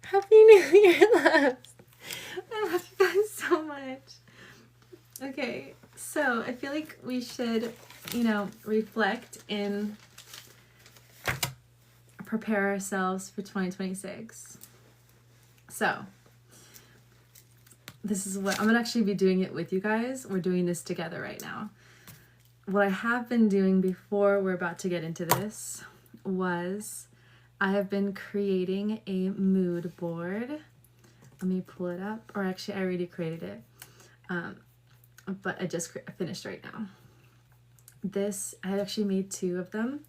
Happy New Year, loves. I love you guys so much. Okay, so I feel like we should, reflect and prepare ourselves for 2026. So, this is what I'm gonna actually be doing it with you guys. We're doing this together right now. What I have been doing before we're about to get into this was I have been creating a mood board. Let me pull it up, or actually I already created it, but I just finished right now. This, I actually made 2 of them.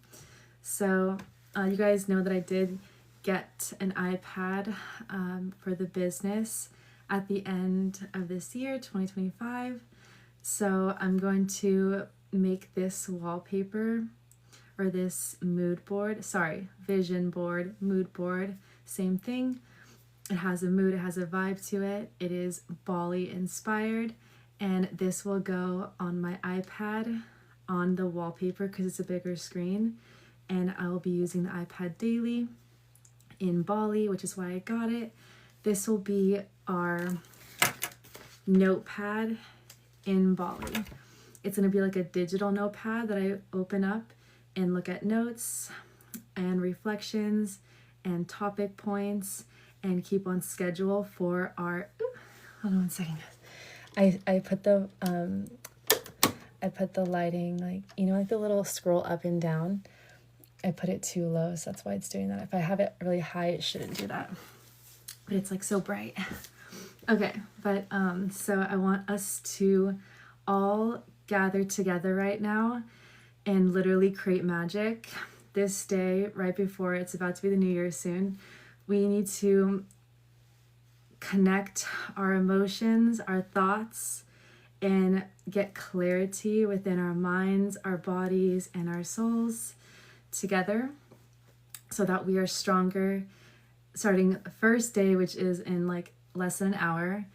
So you guys know that I did get an iPad for the business at the end of this year, 2025. So I'm going to make this wallpaper, or this vision board, mood board, same thing. It has a mood, it has a vibe to it. It is Bali inspired, and this will go on my iPad on the wallpaper because it's a bigger screen, and I will be using the iPad daily in Bali, which is why I got it. This will be our notepad in Bali. It's going to be like a digital notepad that I open up and look at notes and reflections and topic points and keep on schedule for our, hold on one second, guys. I put the lighting, like the little scroll up and down. I put it too low, so that's why it's doing that. If I have it really high, it shouldn't do that. But it's like so bright. Okay, but so I want us to all gather together right now and literally create magic this day, right before it's about to be the New Year soon. We need to connect our emotions, our thoughts, and get clarity within our minds, our bodies, and our souls together so that we are stronger starting the first day, which is in like less than an hour,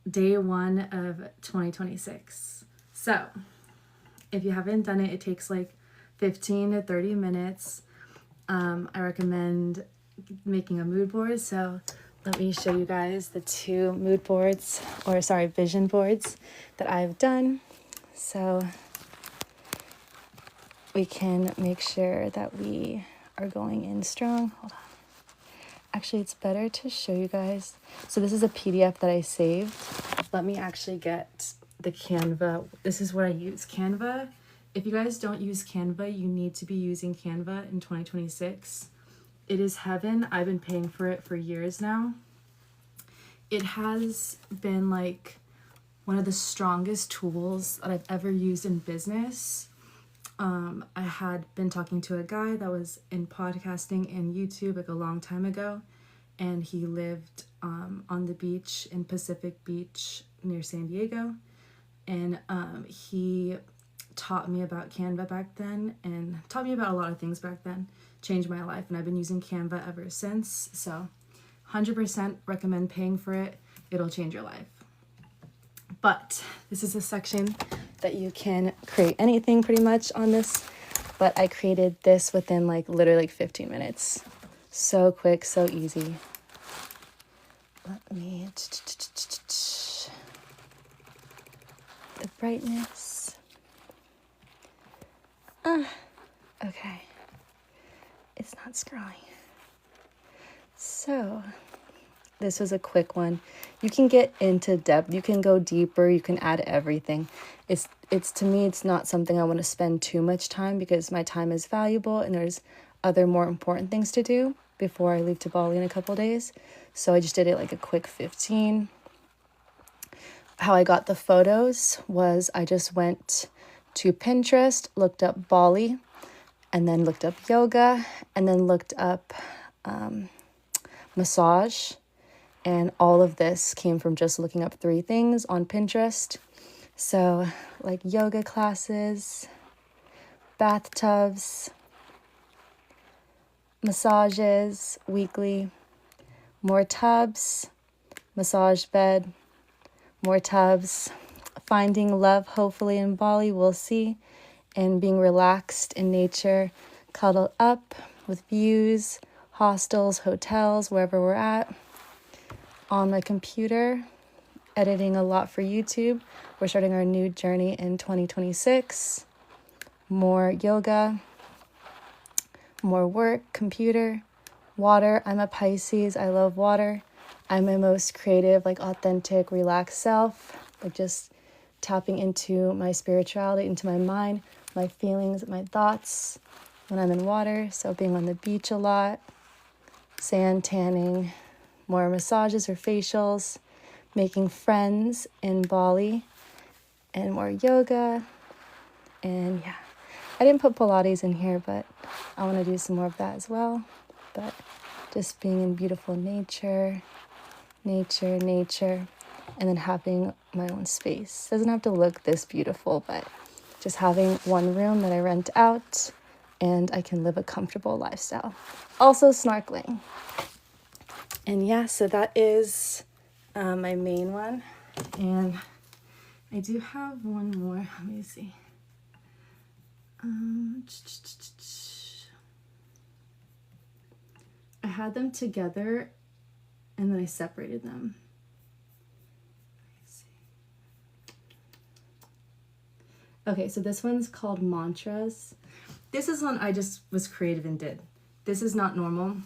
day 1 of 2026. So if you haven't done it, it takes like 15 to 30 minutes. I recommend making a mood board. So let me show you guys the 2 vision boards that I've done. So we can make sure that we are going in strong. Hold on. Actually, it's better to show you guys. So this is a PDF that I saved. Let me actually get the Canva. This is what I use, Canva. If you guys don't use Canva, you need to be using Canva in 2026. It is heaven. I've been paying for it for years now. It has been like one of the strongest tools that I've ever used in business. I had been talking to a guy that was in podcasting and YouTube like a long time ago, and he lived on the beach in Pacific Beach near San Diego, and he taught me about Canva back then and taught me about a lot of things back then, changed my life, and I've been using Canva ever since. So 100% recommend paying for it. It'll change your life. But this is a section that you can create anything pretty much on this, but I created this within literally 15 minutes. So quick, so easy. Let me the brightness. Okay. It's not scrolling. So this was a quick one. You can get into depth. You can go deeper. You can add everything. It's to me, it's not something I want to spend too much time because my time is valuable and there's other more important things to do before I leave to Bali in a couple days. So I just did it like a quick 15. How I got the photos was I just went to Pinterest, looked up Bali, and then looked up yoga, and then looked up massage. And all of this came from just looking up 3 things on Pinterest. So like yoga classes, bathtubs, massages weekly, more tubs, massage bed, more tubs, finding love hopefully in Bali, we'll see, and being relaxed in nature, cuddled up with views, hostels, hotels, wherever we're at, on my computer, editing a lot for YouTube. We're starting our new journey in 2026. More yoga, more work, computer, water. I'm a Pisces. I love water. I'm my most creative, like authentic, relaxed self. Like just tapping into my spirituality, into my mind, my feelings, my thoughts when I'm in water. So being on the beach a lot, sand tanning, more massages or facials, making friends in Bali, and more yoga. And yeah, I didn't put Pilates in here, but I want to do some more of that as well. But just being in beautiful nature, and then having my own space. Doesn't have to look this beautiful, but just having one room that I rent out and I can live a comfortable lifestyle. Also snorkeling. And yeah, so that is my main one. And I do have one more. Let me see. I had them together and then I separated them. Okay, so this one's called Mantras. This is one I just was creative and did. This is not normal.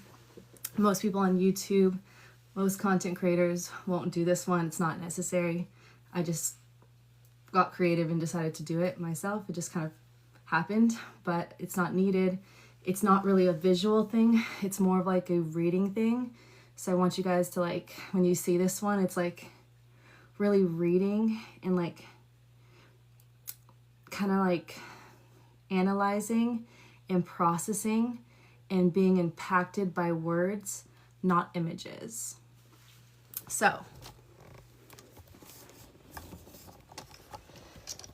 Most people on YouTube, most content creators won't do this one. It's not necessary. I just got creative and decided to do it myself. It just kind of happened, but it's not needed. It's not really a visual thing. It's more of like a reading thing. So I want you guys to like, when you see this one, it's like really reading and like kind of like analyzing and processing and being impacted by words, not images. So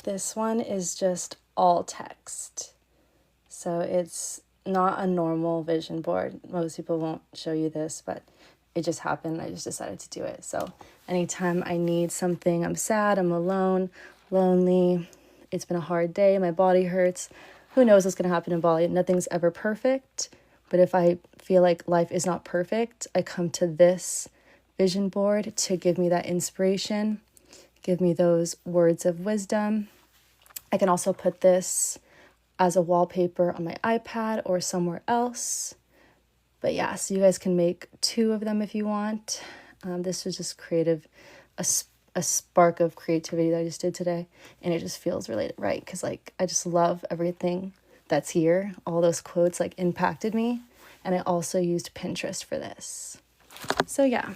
this one is just all text. So it's not a normal vision board. Most people won't show you this, but it just happened. I just decided to do it. So anytime I need something, I'm sad, I'm alone, lonely, it's been a hard day, my body hurts, who knows what's going to happen in Bali? Nothing's ever perfect. But if I feel like life is not perfect, I come to this vision board to give me that inspiration, give me those words of wisdom. I can also put this as a wallpaper on my iPad or somewhere else. But yeah, so you guys can make 2 of them if you want. This was just creative, a spark of creativity that I just did today. And it just feels really right because like I just love everything that's here. All those quotes like impacted me. And I also used Pinterest for this. So yeah,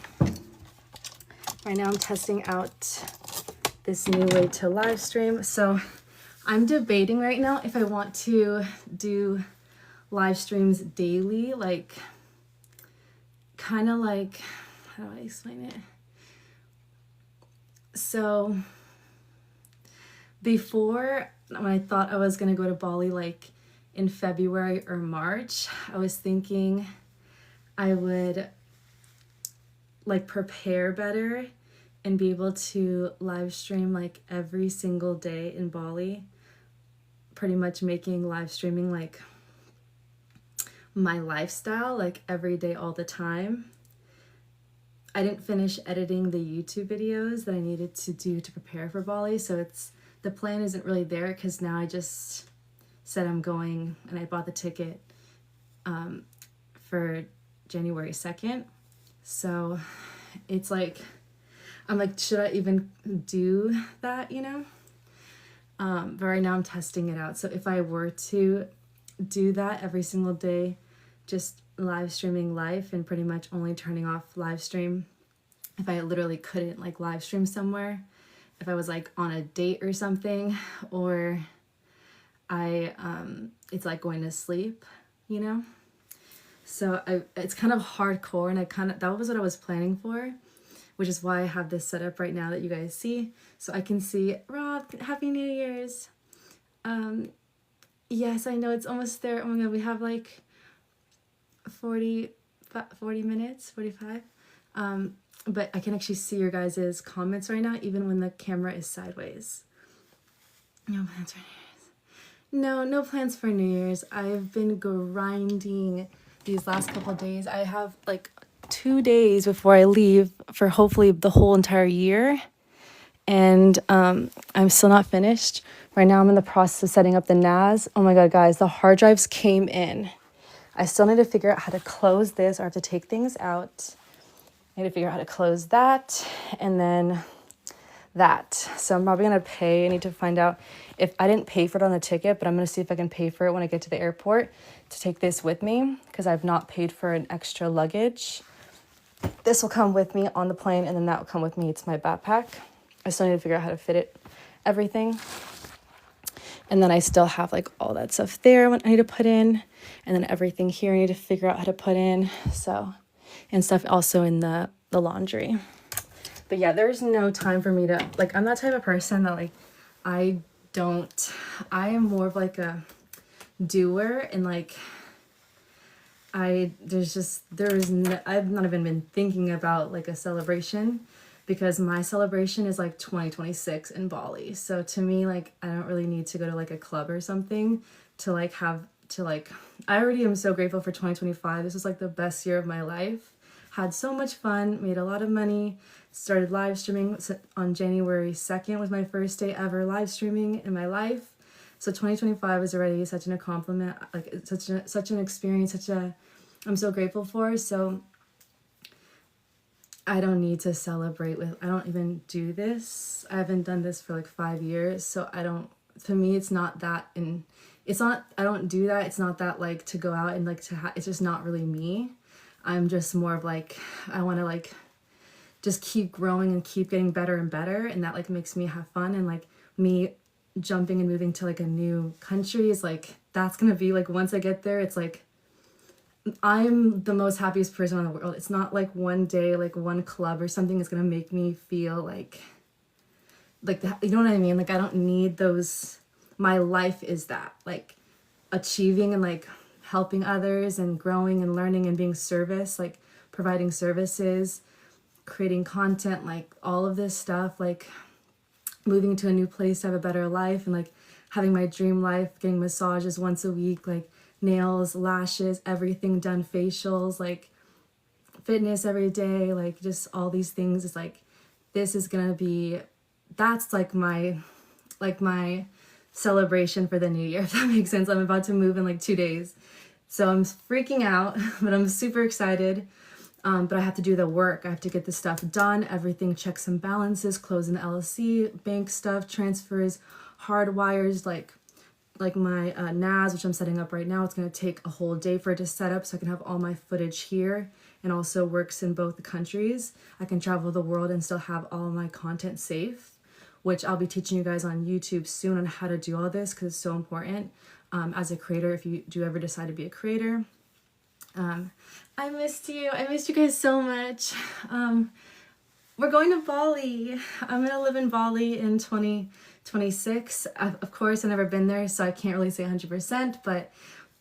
right now I'm testing out this new way to live stream. So I'm debating right now if I want to do live streams daily, like kind of like, how do I explain it? So before, when I thought I was going to go to Bali like in February or March, I was thinking I would like prepare better and be able to live stream like every single day in Bali, pretty much making live streaming like my lifestyle, like every day, all the time. I didn't finish editing the YouTube videos that I needed to do to prepare for Bali, so the plan isn't really there because now I just said I'm going and I bought the ticket for January 2nd. So it's like, I'm like, should I even do that, you know? But right now I'm testing it out. So if I were to do that every single day, just live streaming life and pretty much only turning off live stream if I literally couldn't like live stream somewhere, if I was like on a date or something, or it's like going to sleep, you know? So it's kind of hardcore, and that was what I was planning for, which is why I have this set up right now that you guys see. So I can see, Rob, Happy New Year's. Yes, I know it's almost there. Oh my God, we have like 40 minutes, 45. But I can actually see your guys' comments right now, even when the camera is sideways. No plans for New Year's. No plans for New Year's. I've been grinding these last couple of days. I have like 2 days before I leave for hopefully the whole entire year. And I'm still not finished. Right now I'm in the process of setting up the NAS. Oh my God, guys, the hard drives came in. I still need to figure out how to close this, or I have to take things out. I need to figure out how to close that and then that. So I'm probably going to pay. I need to find out if I didn't pay for it on the ticket, but I'm going to see if I can pay for it when I get to the airport to take this with me, because I've not paid for an extra luggage. This will come with me on the plane, and then that will come with me. It's my backpack. I still need to figure out how to fit it, everything. And then I still have like all that stuff there I need to put in. And then everything here I need to figure out how to put in. So, and stuff also in the laundry. But yeah, there's no time for me to, like, I'm that type of person that like, I am more of like a doer, and like, I've not even been thinking about like a celebration, because my celebration is like 2026 in Bali. So to me, like, I don't really need to go to like a club or something to like I already am so grateful for 2025. This was like the best year of my life. Had so much fun, made a lot of money, started live streaming on January 2nd was my first day ever live streaming in my life. So 2025 was already such an accomplishment, like such an experience, I'm so grateful for. So I don't need to celebrate I don't even do this. I haven't done this for like 5 years. So to me, it's not that, I don't do that. It's not that like to go out and like it's just not really me. I'm just more of like, I want to like just keep growing and keep getting better and better. And that like makes me have fun. And like me jumping and moving to like a new country is like, that's going to be like, once I get there, it's like, I'm the most happiest person in the world. It's not like one day, like one club or something is going to make me feel like you know what I mean? Like, I don't need those. My life is that, like, achieving and like helping others and growing and learning and being service, like providing services, creating content, like all of this stuff, like moving to a new place to have a better life, and like having my dream life, getting massages once a week, like nails, lashes, everything done, facials, like fitness every day, like just all these things. Is like, this is gonna be, that's like my celebration for the new year, if that makes sense. I'm about to move in like 2 days, so I'm freaking out, but I'm super excited. But I have to do the work. I have to get the stuff done, everything, checks and balances, closing the LLC, bank stuff, transfers, hard wires, like my NAS, which I'm setting up right now. It's going to take a whole day for it to set up so I can have all my footage here, and also works in both the countries. I can travel the world and still have all my content safe, which I'll be teaching you guys on YouTube soon on how to do all this, because it's so important as a creator, if you do ever decide to be a creator. I missed you guys so much. We're going to Bali. I'm gonna live in Bali in 2026. Of course, I've never been there, so I can't really say 100%, but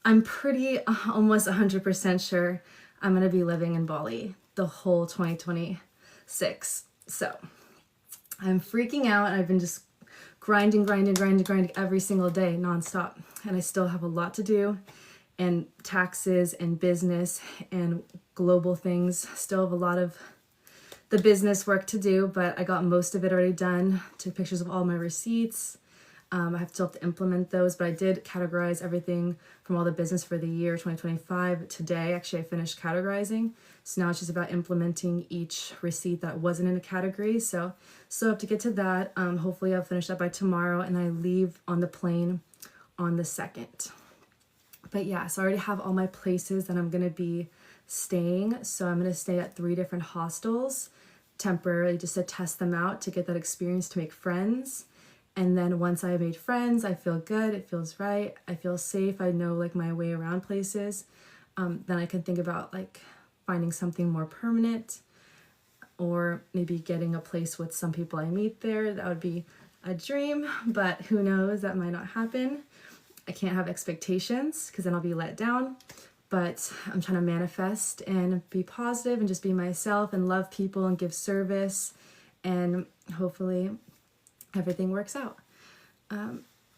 I'm pretty almost 100% sure I'm gonna be living in Bali the whole 2026. So I'm freaking out, and I've been just grinding every single day nonstop, and I still have a lot to do, and taxes and business and global things. Still have a lot of the business work to do, but I got most of it already done. Took pictures of all my receipts. I still have to implement those, but I did categorize everything from all the business for the year 2025 today. Actually, I finished categorizing. So now it's just about implementing each receipt that wasn't in a category. So still have to get to that. Hopefully I'll finish that by tomorrow, and I leave on the plane on the 2nd. But yeah, so I already have all my places that I'm going to be staying. So I'm going to stay at 3 different hostels temporarily, just to test them out, to get that experience, to make friends. And then once I made friends, I feel good, it feels right, I feel safe, I know like my way around places. Then I can think about like finding something more permanent, or maybe getting a place with some people I meet there. That would be a dream, but who knows, that might not happen. I can't have expectations, because then I'll be let down. But I'm trying to manifest and be positive and just be myself and love people and give service, and hopefully everything works out.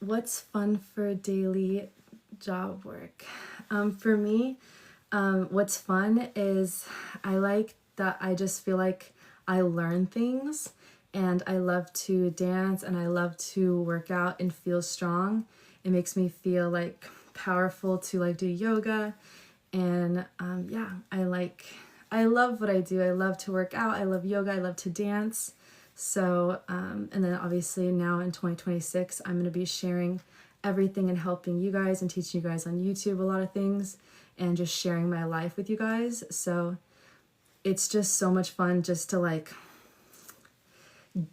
What's fun for daily job work? For me, What's fun is I like that I just feel like I learn things, and I love to dance and I love to work out and feel strong. It makes me feel like powerful to like do yoga, and yeah, I love what I do. I love to work out. I love yoga. I love to dance. So, and then obviously now in 2026, I'm going to be sharing everything and helping you guys and teaching you guys on YouTube a lot of things and just sharing my life with you guys. So it's just so much fun just to like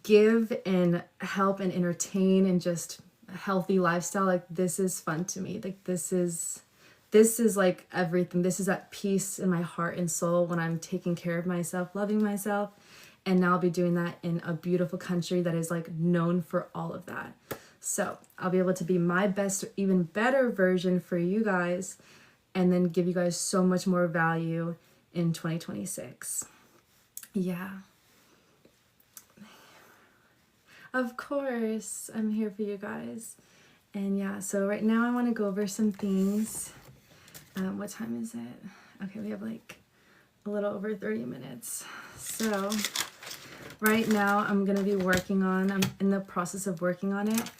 give and help and entertain and just a healthy lifestyle. Like this is fun to me. Like this is like everything. This is that peace in my heart and soul when I'm taking care of myself, loving myself. And now I'll be doing that in a beautiful country that is like known for all of that. So I'll be able to be my best, even better version for you guys, and then give you guys so much more value in 2026. Yeah. Of course, I'm here for you guys. And yeah, so right now I want to go over some things. What time is it? Okay, we have like a little over 30 minutes. So right now I'm going to be I'm in the process of working on it.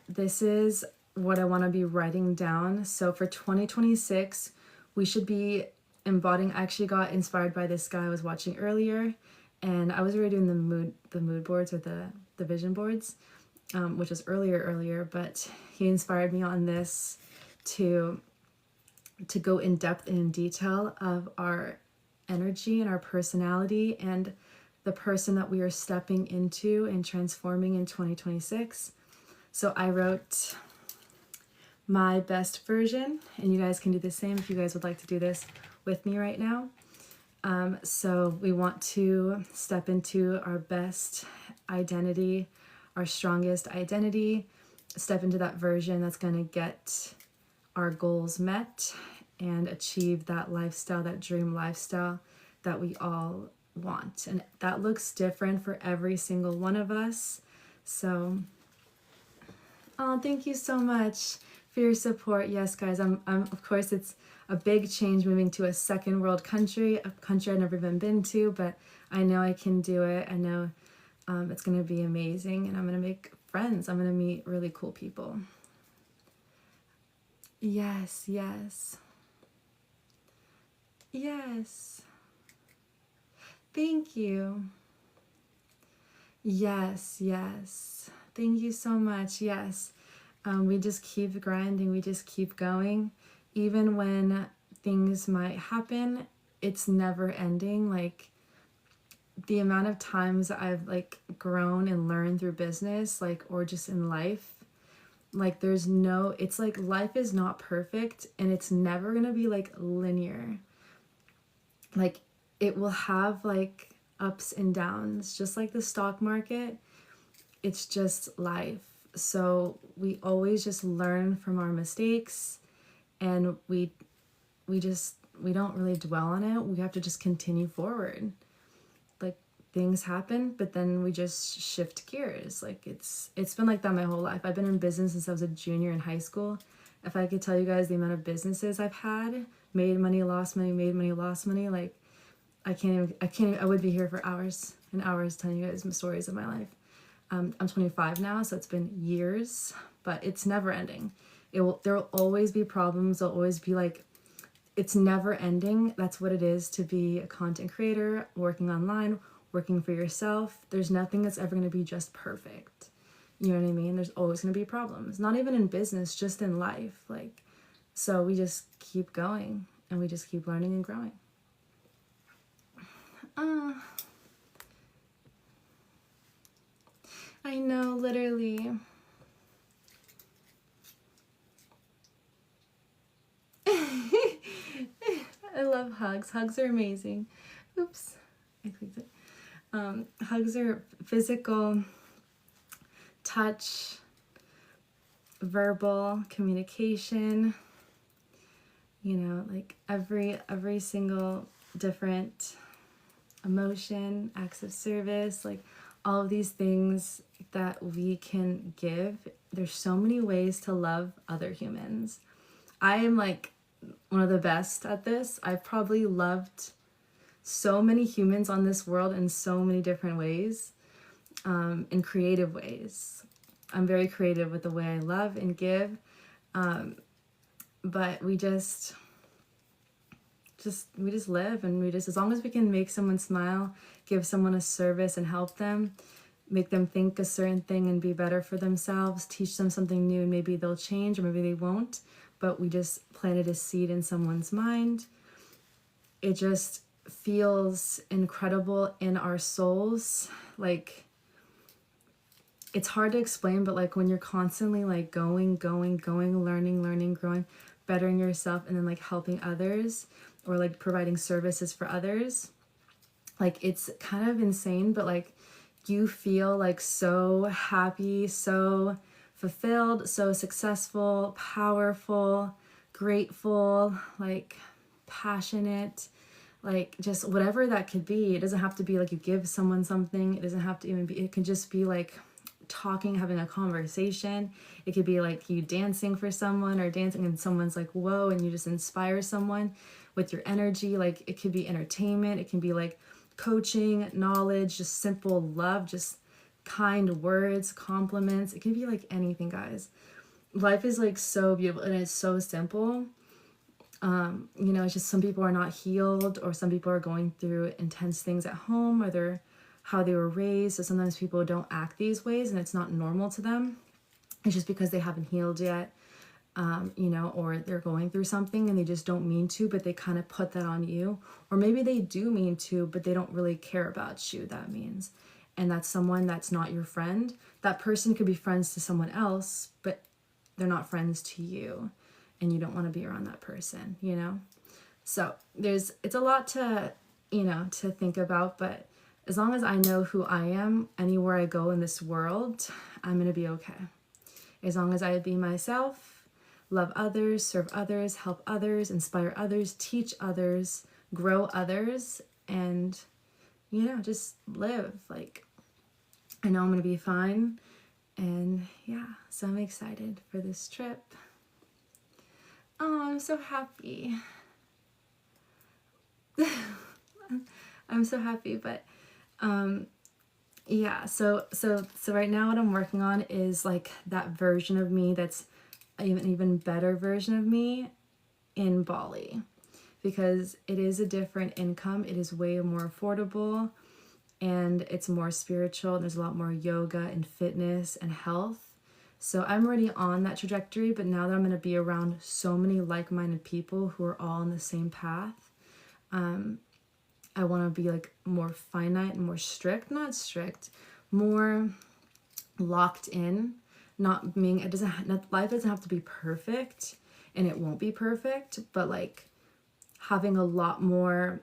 This is what I want to be writing down. So for 2026, we should be embodying. I actually got inspired by this guy I was watching earlier, and I was already doing the mood boards or the vision boards, which was earlier, but he inspired me on this to go in depth and in detail of our energy and our personality and the person that we are stepping into and transforming in 2026. So I wrote my best version, and you guys can do the same if you guys would like to do this with me right now. So we want to step into our best identity, our strongest identity, step into that version that's going to get our goals met and achieve that lifestyle, that dream lifestyle that we all want. And that looks different for every single one of us. So, oh, thank you so much for your support. Yes, guys, I'm of course it's a big change moving to a second world country, a country I've never even been to, but I know I can do it. I know it's going to be amazing, and I'm going to make friends. I'm going to meet really cool people. Yes, yes. Yes. Thank you. Yes, yes. Thank you so much. Yes. We just keep grinding. We just keep going. Even when things might happen, it's never ending. Like the amount of times I've like grown and learned through business, like, or just in life, like it's like life is not perfect, and it's never gonna be like linear. Like it will have like ups and downs, just like the stock market. It's just life. So we always just learn from our mistakes, and we don't really dwell on it. We have to just continue forward. Like things happen, but then we just shift gears. Like it's been like that my whole life. I've been in business since I was a junior in high school. If I could tell you guys the amount of businesses I've had, made money, lost money, made money, lost money, like I would be here for hours and hours telling you guys some stories of my life. I'm 25 now, so it's been years, but it's never ending. There will always be problems. There'll always be like, it's never ending. That's what it is to be a content creator, working online, working for yourself. There's nothing that's ever going to be just perfect. You know what I mean? There's always going to be problems, not even in business, just in life. Like, so we just keep going, and we just keep learning and growing. I know, literally. I love hugs. Hugs are amazing. Oops, I clicked it. Hugs are physical, touch, verbal communication. You know, like every single different emotion, acts of service, like all of these things that we can give. There's so many ways to love other humans. I am like one of the best at this. I've probably loved so many humans on this world in so many different ways, in creative ways. I'm very creative with the way I love and give, but we just live, and we just, as long as we can make someone smile, give someone a service and help them, make them think a certain thing and be better for themselves, teach them something new, and maybe they'll change or maybe they won't, but we just planted a seed in someone's mind. It just feels incredible in our souls. Like, it's hard to explain, but like when you're constantly like going, learning, growing, bettering yourself, and then like helping others or like providing services for others, like it's kind of insane, but like you feel like so happy, so fulfilled, so successful, powerful, grateful, like passionate, like just whatever that could be. It doesn't have to be like you give someone something. It doesn't have to even be, it can just be like talking, having a conversation. It could be like you dancing for someone, or dancing and someone's like, whoa, and you just inspire someone with your energy. Like it could be entertainment. It can be like coaching, knowledge, just simple love, just kind words, compliments. It can be like anything, guys. Life is like so beautiful and it's so simple. You know, it's just some people are not healed, or some people are going through intense things at home, or they're how they were raised. So sometimes people don't act these ways and it's not normal to them. It's just because they haven't healed yet, you know, or they're going through something and they just don't mean to, but they kind of put that on you. Or maybe they do mean to, but they don't really care about you, that means. And that's someone that's not your friend. That person could be friends to someone else, but they're not friends to you. And you don't want to be around that person, you know? So it's a lot to, you know, to think about, but as long as I know who I am, anywhere I go in this world, I'm going to be okay. As long as I be myself, love others, serve others, help others, inspire others, teach others, grow others, and, you know, just live. Like, I know I'm going to be fine. And yeah, so I'm excited for this trip. Oh, I'm so happy. I'm so happy, but yeah, so right now what I'm working on is like that version of me that's an even better version of me in Bali, because it is a different income. It is way more affordable, and it's more spiritual. There's a lot more yoga and fitness and health. So I'm already on that trajectory, but now that I'm going to be around so many like-minded people who are all on the same path, I want to be like more finite and more strict, not strict, more locked in, not being, life doesn't have to be perfect, and it won't be perfect, but like having a lot more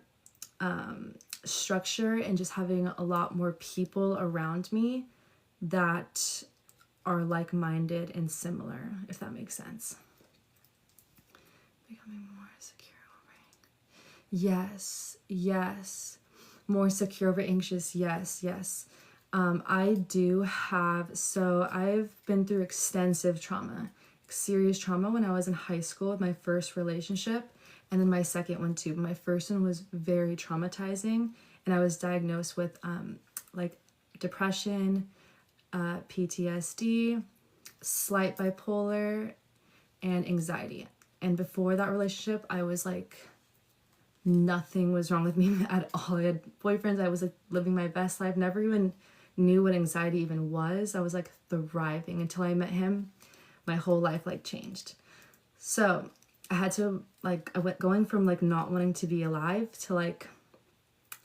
structure, and just having a lot more people around me that are like-minded and similar, if that makes sense. Becoming more secure. Yes. More secure over anxious. Yes. I do have, so I've been through extensive trauma, serious trauma when I was in high school with my first relationship, and then my second one too. My first one was very traumatizing, and I was diagnosed with like depression, PTSD, slight bipolar, and anxiety. And before that relationship, I was like, nothing was wrong with me at all. I had boyfriends. I was like living my best life. Never even knew what anxiety even was. I was like thriving until I met him. My whole life like changed. So I had to like, I went going from like not wanting to be alive to like,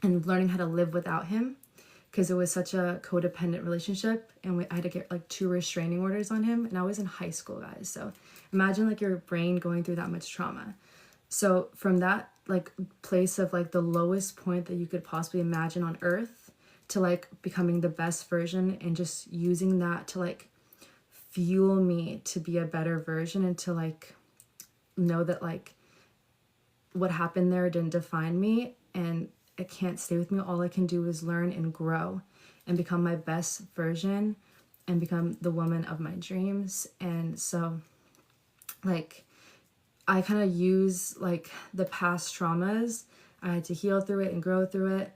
and learning how to live without him, because it was such a codependent relationship, and I had to get like 2 restraining orders on him, and I was in high school, guys. So imagine like your brain going through that much trauma. So from that like place of like the lowest point that you could possibly imagine on earth to like becoming the best version, and just using that to like fuel me to be a better version, and to like know that like what happened there didn't define me, and it can't stay with me. All I can do is learn and grow and become my best version and become the woman of my dreams. And so like I kind of use like the past traumas. I had to heal through it and grow through it.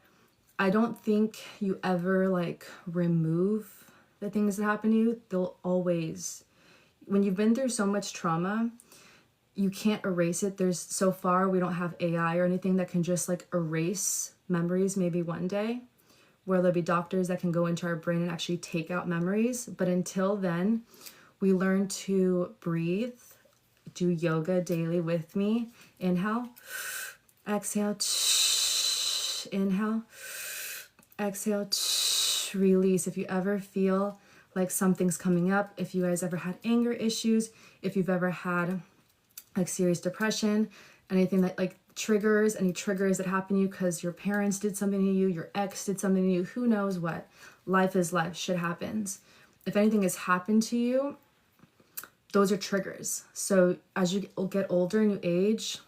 I don't think you ever like remove the things that happen to you. They'll always, when you've been through so much trauma, you can't erase it. There's so far, we don't have AI or anything that can just like erase memories. Maybe one day where there'll be doctors that can go into our brain and actually take out memories. But until then, we learn to breathe, do yoga daily with me. Inhale, exhale, inhale, exhale, release. If you ever feel like something's coming up, if you guys ever had anger issues, if you've ever had like serious depression, anything that like triggers, any triggers that happen to you because your parents did something to you, your ex did something to you, who knows what. Life is life, shit happens. If anything has happened to you, those are triggers. So as you get older and you age,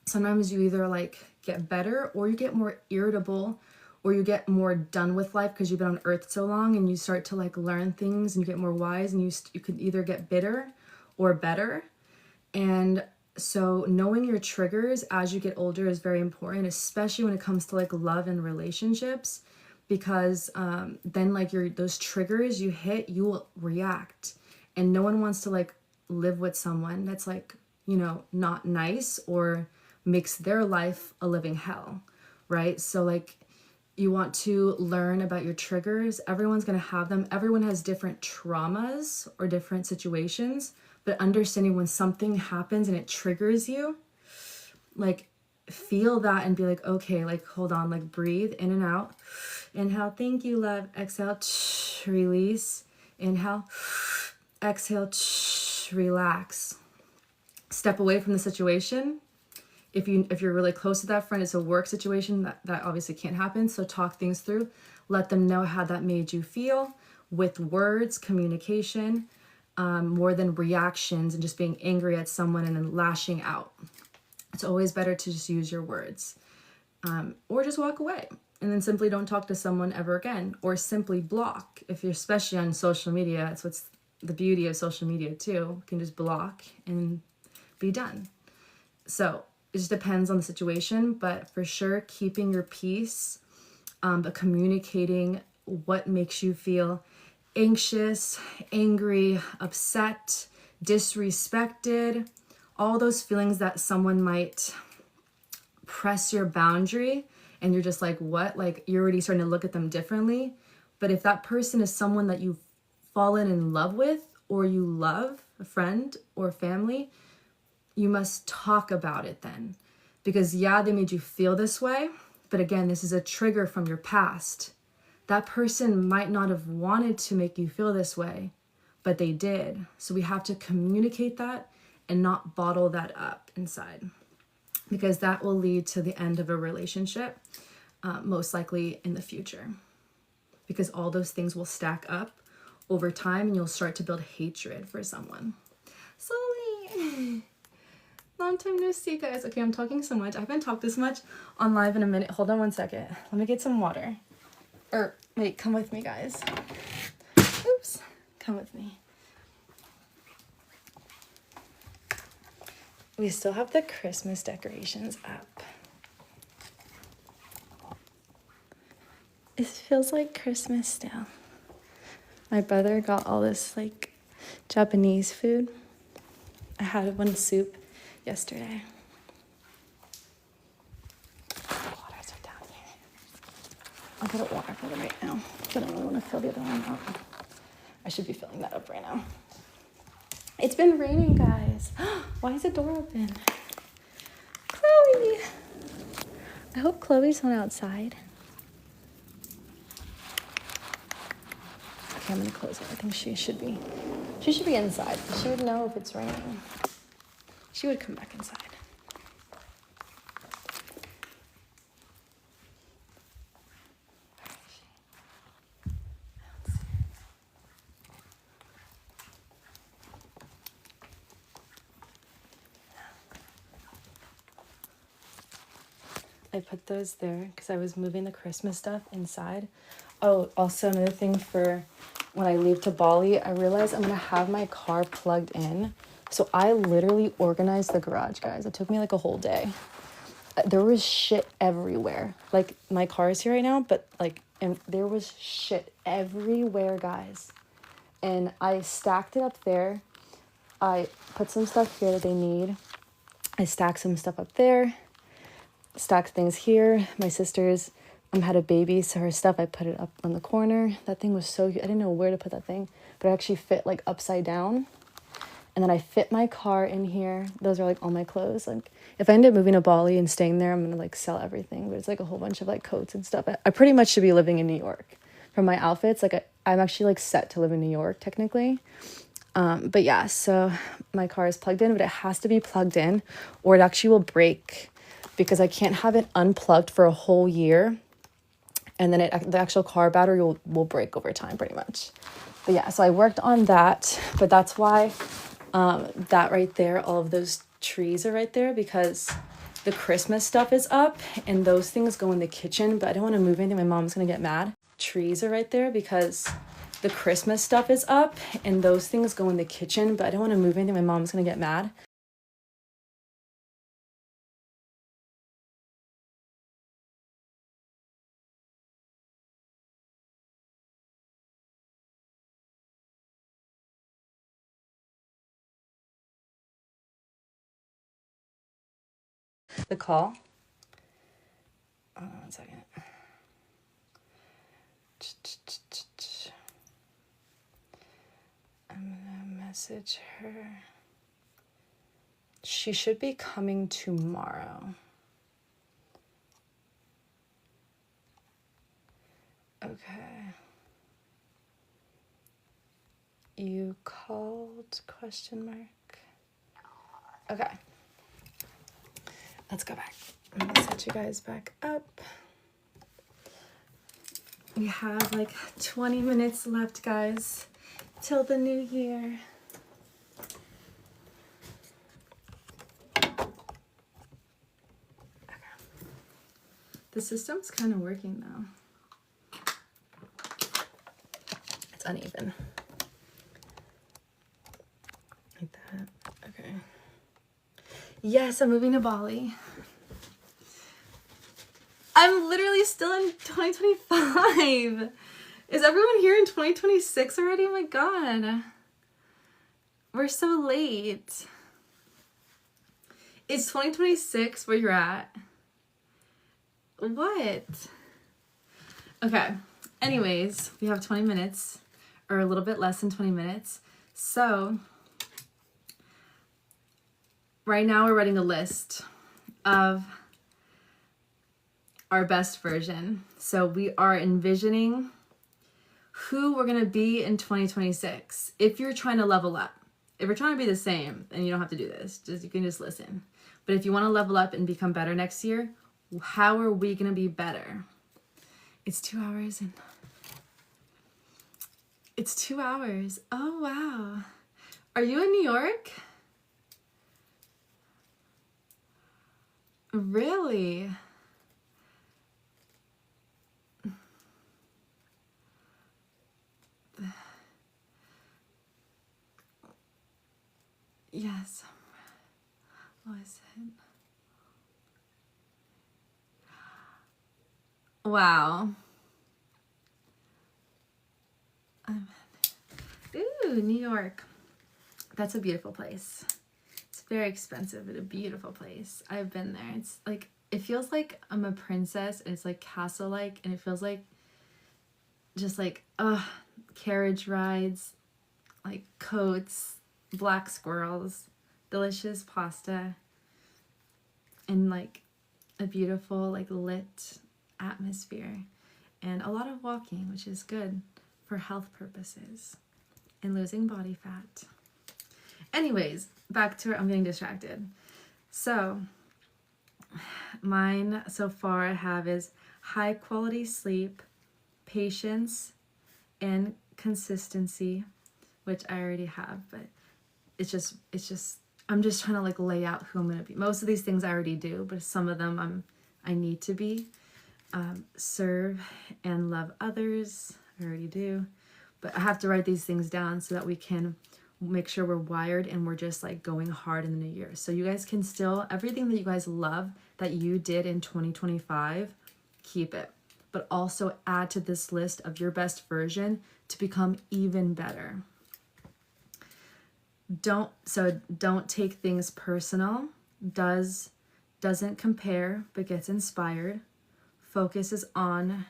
sometimes you either like get better or you get more irritable or you get more done with life because you've been on earth so long and you start to like learn things and you get more wise and you could either get bitter or better. And so knowing your triggers as you get older is very important, especially when it comes to like love and relationships, because then like those triggers you hit, you will react. And no one wants to like live with someone that's like, you know, not nice or makes their life a living hell, right? So like you want to learn about your triggers. Everyone's going to have them. Everyone has different traumas or different situations, but understanding when something happens and it triggers you, like feel that and be like, okay, like hold on, like breathe in and out. Inhale, thank you, love. Exhale, release. Inhale, exhale, relax. Step away from the situation. If you're really close to that friend, it's a work situation, that obviously can't happen. So talk things through. Let them know how that made you feel with words, communication, more than reactions and just being angry at someone and then lashing out. It's always better to just use your words, or just walk away and then simply don't talk to someone ever again, or simply block. If you're especially on social media, it's what's the beauty of social media too. You can just block and be done. So it just depends on the situation, but for sure, keeping your peace, but communicating what makes you feel anxious, angry, upset, disrespected, all those feelings that someone might press your boundary and you're just like, what? Like you're already starting to look at them differently. But if that person is someone that you've fallen in love with or you love, a friend or family, you must talk about it then. Because yeah, they made you feel this way, but again, this is a trigger from your past. That person might not have wanted to make you feel this way, but they did. So we have to communicate that and not bottle that up inside, because that will lead to the end of a relationship, most likely in the future, because all those things will stack up over time and you'll start to build hatred for someone. Slowly. Long time no see, guys. Okay, I'm talking so much. I haven't talked this much on live in a minute. Hold on one second. Let me get some water. Or wait, come with me, guys. Oops. Come with me. We still have the Christmas decorations up. It feels like Christmas still. My brother got all this like Japanese food. I had one soup yesterday. Waters are down here. I'll get a water for them right now, but I don't want to fill the other one up. I should be filling that up right now. It's been raining, guys. Why is the door open? Chloe! I hope Chloe's not outside. Okay, I'm gonna close it. I think she should be inside. She would know if it's raining. She would come back inside. I put those there because I was moving the Christmas stuff inside. Oh, also another thing for when I leave to Bali, I realized I'm going to have my car plugged in So I literally organized the garage, guys. It took me like a whole day. There was shit everywhere. Like, my car is here right now, but like, and there was shit everywhere, guys. And I stacked it up there. I put some stuff here that they need. I stacked some stuff up there. Stacked things here. My sister's had a baby, so her stuff, I put it up on the corner. That thing was so, I didn't know where to put that thing, but it actually fit like upside down. And then I fit my car in here. Those are like all my clothes. Like, if I end up moving to Bali and staying there, I'm gonna like sell everything. But it's like a whole bunch of like coats and stuff. I pretty much should be living in New York. From my outfits, like I'm actually like set to live in New York technically. But yeah, so my car is plugged in, but it has to be plugged in or it actually will break, because I can't have it unplugged for a whole year. And then the actual car battery will break over time pretty much. But yeah, so I worked on that, but that's why that right there, all of those trees are right there, because the Christmas stuff is up and those things go in the kitchen, but I don't want to move anything. My mom's going to get mad. Trees are right there because the Christmas stuff is up and those things go in the kitchen, but I don't want to move anything. My mom's going to get mad. The call. 1 second. I'm gonna message her. She should be coming tomorrow. Okay. You called, question mark. Okay. Let's go back. I'm gonna set you guys back up. We have like 20 minutes left, guys, till the new year. Okay. The system's kind of working though. It's uneven. Like that. Okay. Yes, I'm moving to Bali. I'm literally still in 2025. Is everyone here in 2026 already? Oh my god. We're so late. Is 2026 where you're at? What? Okay. Anyways, we have 20 minutes, or a little bit less than 20 minutes. So, right now we're writing a list of our best version. So we are envisioning who we're going to be in 2026. If you're trying to level up, if we're trying to be the same, and you don't have to do this, you can just listen. But if you want to level up and become better next year, how are we going to be better? It's 2 hours and it's 2 hours. Oh, wow. Are you in New York? Really? Yes. Listen. Wow. Ooh, New York. That's a beautiful place. It's very expensive, but a beautiful place. I've been there. It's like, it feels like I'm a princess, and it's like castle-like, and it feels like just like, carriage rides, like coats, black squirrels, delicious pasta, and like a beautiful like lit atmosphere, and a lot of walking, which is good for health purposes and losing body fat. Anyways, back to it. I'm getting distracted. So mine so far I have is high quality sleep, patience, and consistency, which I already have, but it's just I'm just trying to like lay out who I'm gonna be. Most of these things I already do, but some of them I need to be. Serve and love others, I already do, but I have to write these things down so that we can make sure we're wired and we're just like going hard in the new year. So you guys can still, everything that you guys love that you did in 2025, keep it, but also add to this list of your best version to become even better. Don't take things personal. Doesn't compare, but gets inspired. Focuses on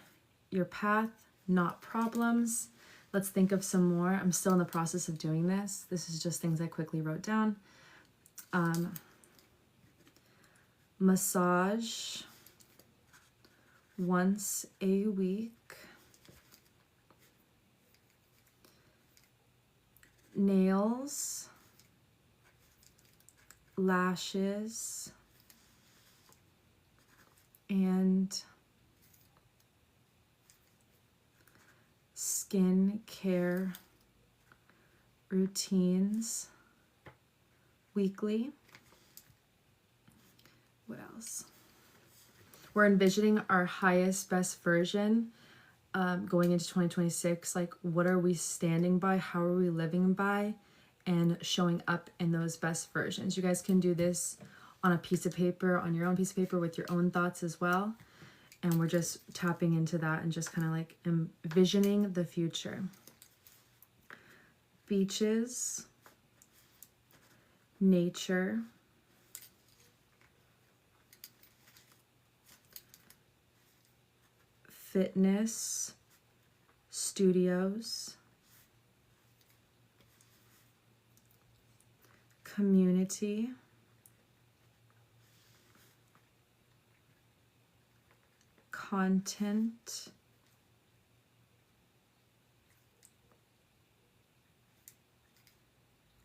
your path, not problems. Let's think of some more. I'm still in the process of doing this. This is just things I quickly wrote down. Massage once a week. Nails, lashes, and skin care routines weekly. What else? We're envisioning our highest, best version going into 2026. Like, what are we standing by? How are we living by? And showing up in those best versions. You guys can do this on a piece of paper, on your own piece of paper with your own thoughts as well. And we're just tapping into that and just kind of like envisioning the future. Beaches, nature, fitness, studios, community, content,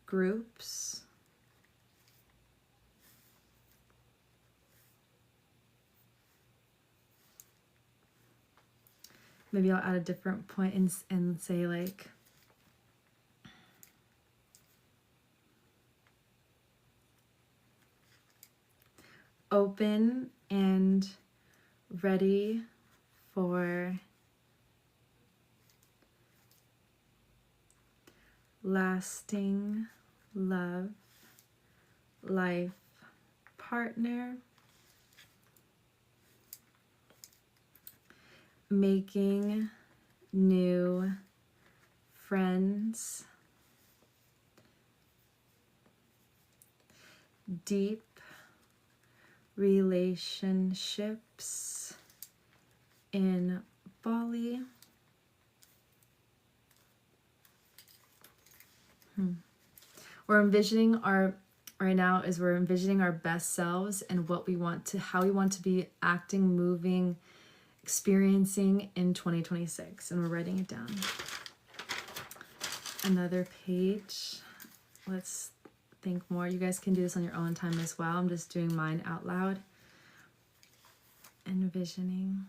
groups, maybe I'll add a different point and say like open and ready for lasting love, life partner, making new friends, deep relationships in Bali. We're envisioning our best selves and what we want to, how we want to be acting, moving, experiencing in 2026. And we're writing it down. Another page. Let's think more. You guys can do this on your own time as well. I'm just doing mine out loud. Envisioning.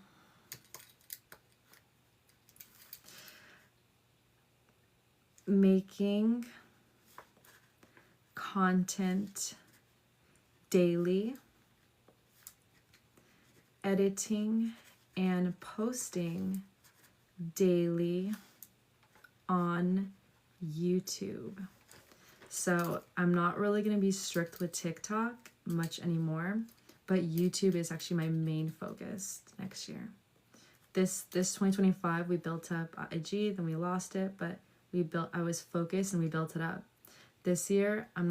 Making content daily, editing and posting daily on YouTube. So I'm not really going to be strict with TikTok much anymore, but YouTube is actually my main focus next year. This 2025 we built up IG, then we lost it, but I was focused and we built it up. This year, I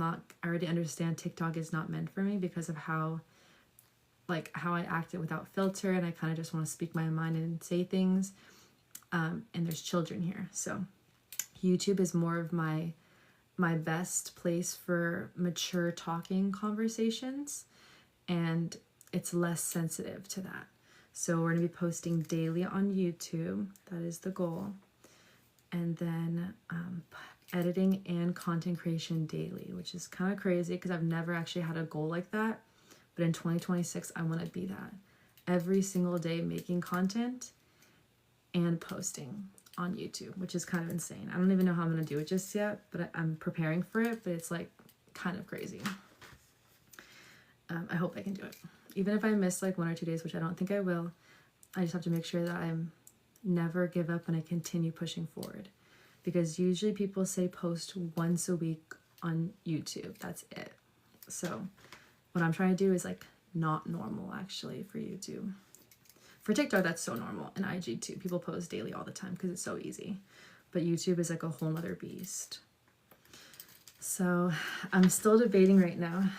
already understand TikTok is not meant for me because of how I acted without filter, and I kind of just want to speak my mind and say things. And there's children here, so YouTube is more of my best place for mature talking conversations, and it's less sensitive to that. So we're gonna be posting daily on YouTube. That is the goal, and then editing and content creation daily, which is kind of crazy because I've never actually had a goal like that. But in 2026, I want to be that. Every single day making content and posting on YouTube, which is kind of insane. I don't even know how I'm going to do it just yet, but I'm preparing for it, but it's like kind of crazy. I hope I can do it. Even if I miss like 1 or 2 days, which I don't think I will, I just have to make sure that I'm never give up and I continue pushing forward. because usually people say post once a week on YouTube. That's it. So what I'm trying to do is like not normal actually for YouTube. For TikTok, that's so normal, and IG too. People post daily all the time because it's so easy. But YouTube is like a whole nother beast. So I'm still debating right now.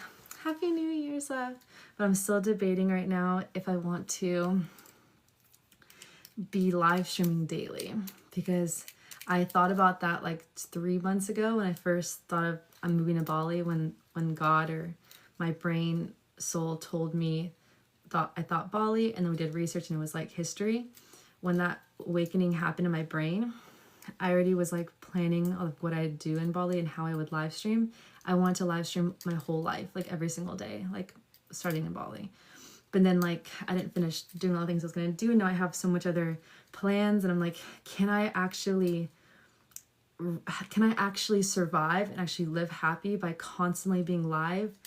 Happy New Year's, love. But I'm still debating right now if I want to be live streaming daily, because I thought about that like 3 months ago when I first thought of I'm moving to Bali, when God or my brain soul told me I thought Bali, and then we did research and it was like history. When that awakening happened in my brain, I already was like planning of what I'd do in Bali and how I would live stream. I wanted to live stream my whole life, like every single day, like starting in Bali. But then like I didn't finish doing all the things I was going to do, and now I have so much other plans, and I'm like, can I actually survive and actually live happy by constantly being live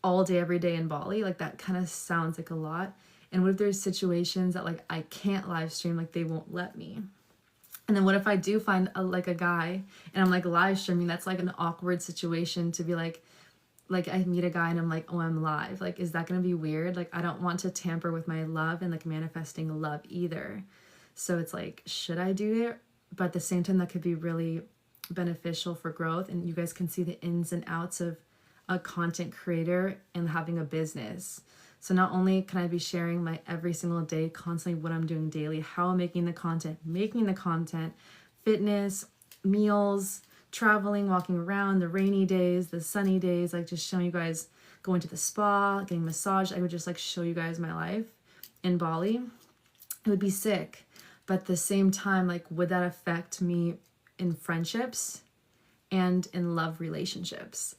all day every day in Bali? Like that kind of sounds like a lot. And what if there's situations that like I can't live stream, like they won't let me? And then what if I do find a guy and I'm like live streaming? That's like an awkward situation to be like I meet a guy and I'm like, oh, I'm live. Like, is that going to be weird? Like, I don't want to tamper with my love and like manifesting love either. So it's like, should I do it? But at the same time, that could be really beneficial for growth. And you guys can see the ins and outs of a content creator and having a business. So not only can I be sharing my every single day, constantly what I'm doing daily, how I'm making the content, fitness, meals, traveling, walking around, the rainy days, the sunny days, like just showing you guys going to the spa, getting massaged. I would just like show you guys my life in Bali. It would be sick. But at the same time, like, would that affect me in friendships and in love relationships?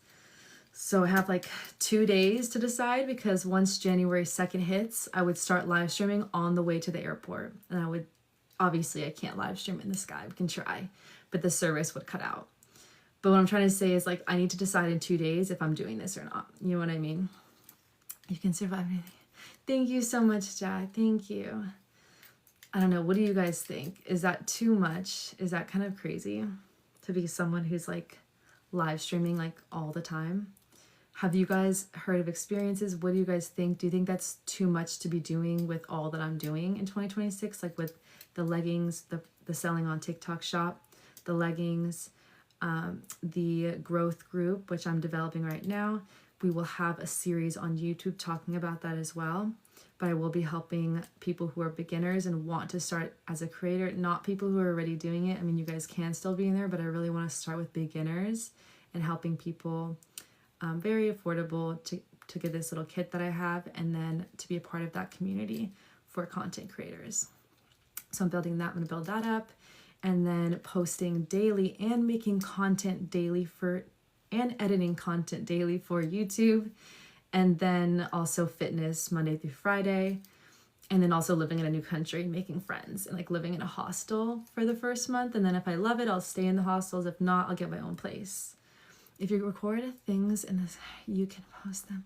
So I have like 2 days to decide, because once January 2nd hits, I would start live streaming on the way to the airport. And I would, obviously I can't live stream in the sky. We can try, but the service would cut out. But what I'm trying to say is like, I need to decide in 2 days if I'm doing this or not. You know what I mean? You can survive anything. Thank you so much, Jack. Thank you. I don't know. What do you guys think? Is that too much? Is that kind of crazy to be someone who's like live streaming like all the time? Have you guys heard of experiences? What do you guys think? Do you think that's too much to be doing with all that I'm doing in 2026? Like with the leggings, the selling on TikTok shop, the leggings, the growth group, which I'm developing right now. We will have a series on YouTube talking about that as well. But I will be helping people who are beginners and want to start as a creator, not people who are already doing it. I mean, you guys can still be in there, but I really want to start with beginners and helping people very affordable to get this little kit that I have, and then to be a part of that community for content creators. So I'm building that. I'm going to build that up, and then posting daily and making content daily and editing content daily for YouTube. And then also fitness Monday through Friday. And then also living in a new country, making friends, and like living in a hostel for the first month. And then if I love it, I'll stay in the hostels. If not, I'll get my own place. If you record things in this, you can post them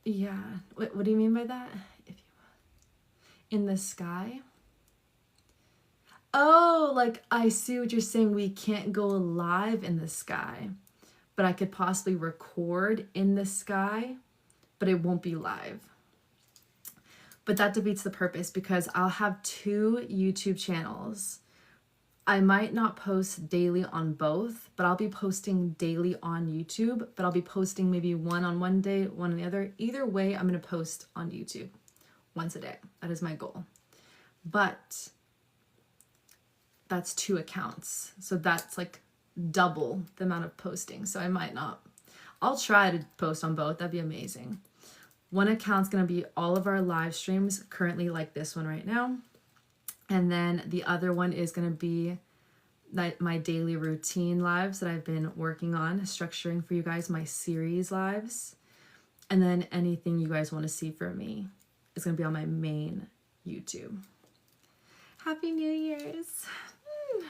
yeah. What do you mean by that? If you in the sky? Oh, like I see what you're saying. We can't go live in the sky, but I could possibly record in the sky, but it won't be live. But that defeats the purpose, because I'll have 2 YouTube channels. I might not post daily on both, but I'll be posting daily on YouTube, but I'll be posting maybe one on one day, one on the other. Either way, I'm going to post on YouTube once a day. That is my goal. But that's 2 accounts. So that's like double the amount of posting. So I might not. I'll try to post on both. That'd be amazing. One account's going to be all of our live streams, currently like this one right now. And then the other one is going to be my daily routine lives that I've been working on, structuring for you guys, my series lives. And then anything you guys want to see from me is going to be on my main YouTube. Happy New Year's.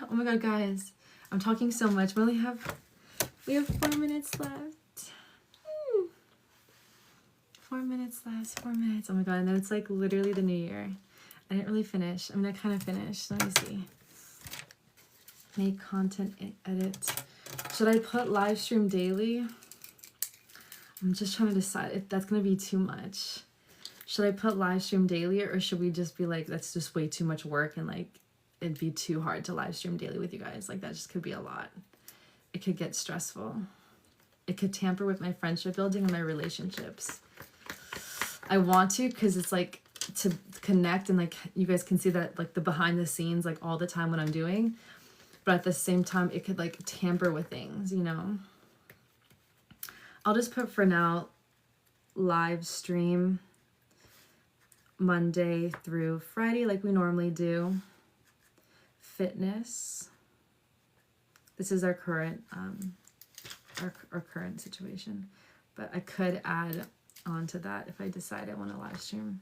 Oh my God, guys. I'm talking so much. We have 4 minutes left. 4 minutes left, 4 minutes. Oh my god, and then it's like literally the new year. I didn't really finish. I'm gonna kind of finish. Let me see. Make content, edit. Should I put live stream daily? I'm just trying to decide if that's gonna be too much. Should I put live stream daily, or should we just be like, that's just way too much work and like it'd be too hard to live stream daily with you guys? Like that just could be a lot. It could get stressful. It could tamper with my friendship building and my relationships. I want to, because it's like to connect and like you guys can see that like the behind the scenes like all the time what I'm doing, but at the same time it could like tamper with things, you know. I'll just put for now live stream Monday through Friday like we normally do. Fitness, this is our current our current situation, but I could add on to that if I decide I want to live stream.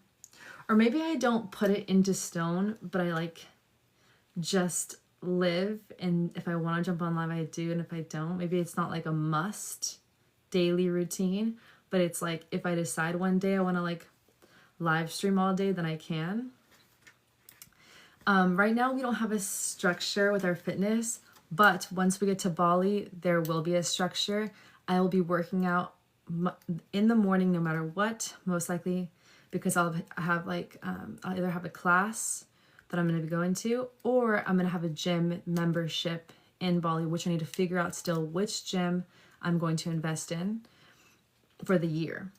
Or maybe I don't put it into stone, but I like just live, and if I want to jump on live I do, and if I don't, maybe it's not like a must daily routine, but it's like if I decide one day I want to like live stream all day, then I can. Right now we don't have a structure with our fitness, but once we get to Bali there will be a structure. I will be working out in the morning no matter what, most likely, because I'll have like I'll either have a class that I'm going to be going to, or I'm going to have a gym membership in Bali, which I need to figure out still which gym I'm going to invest in for the year.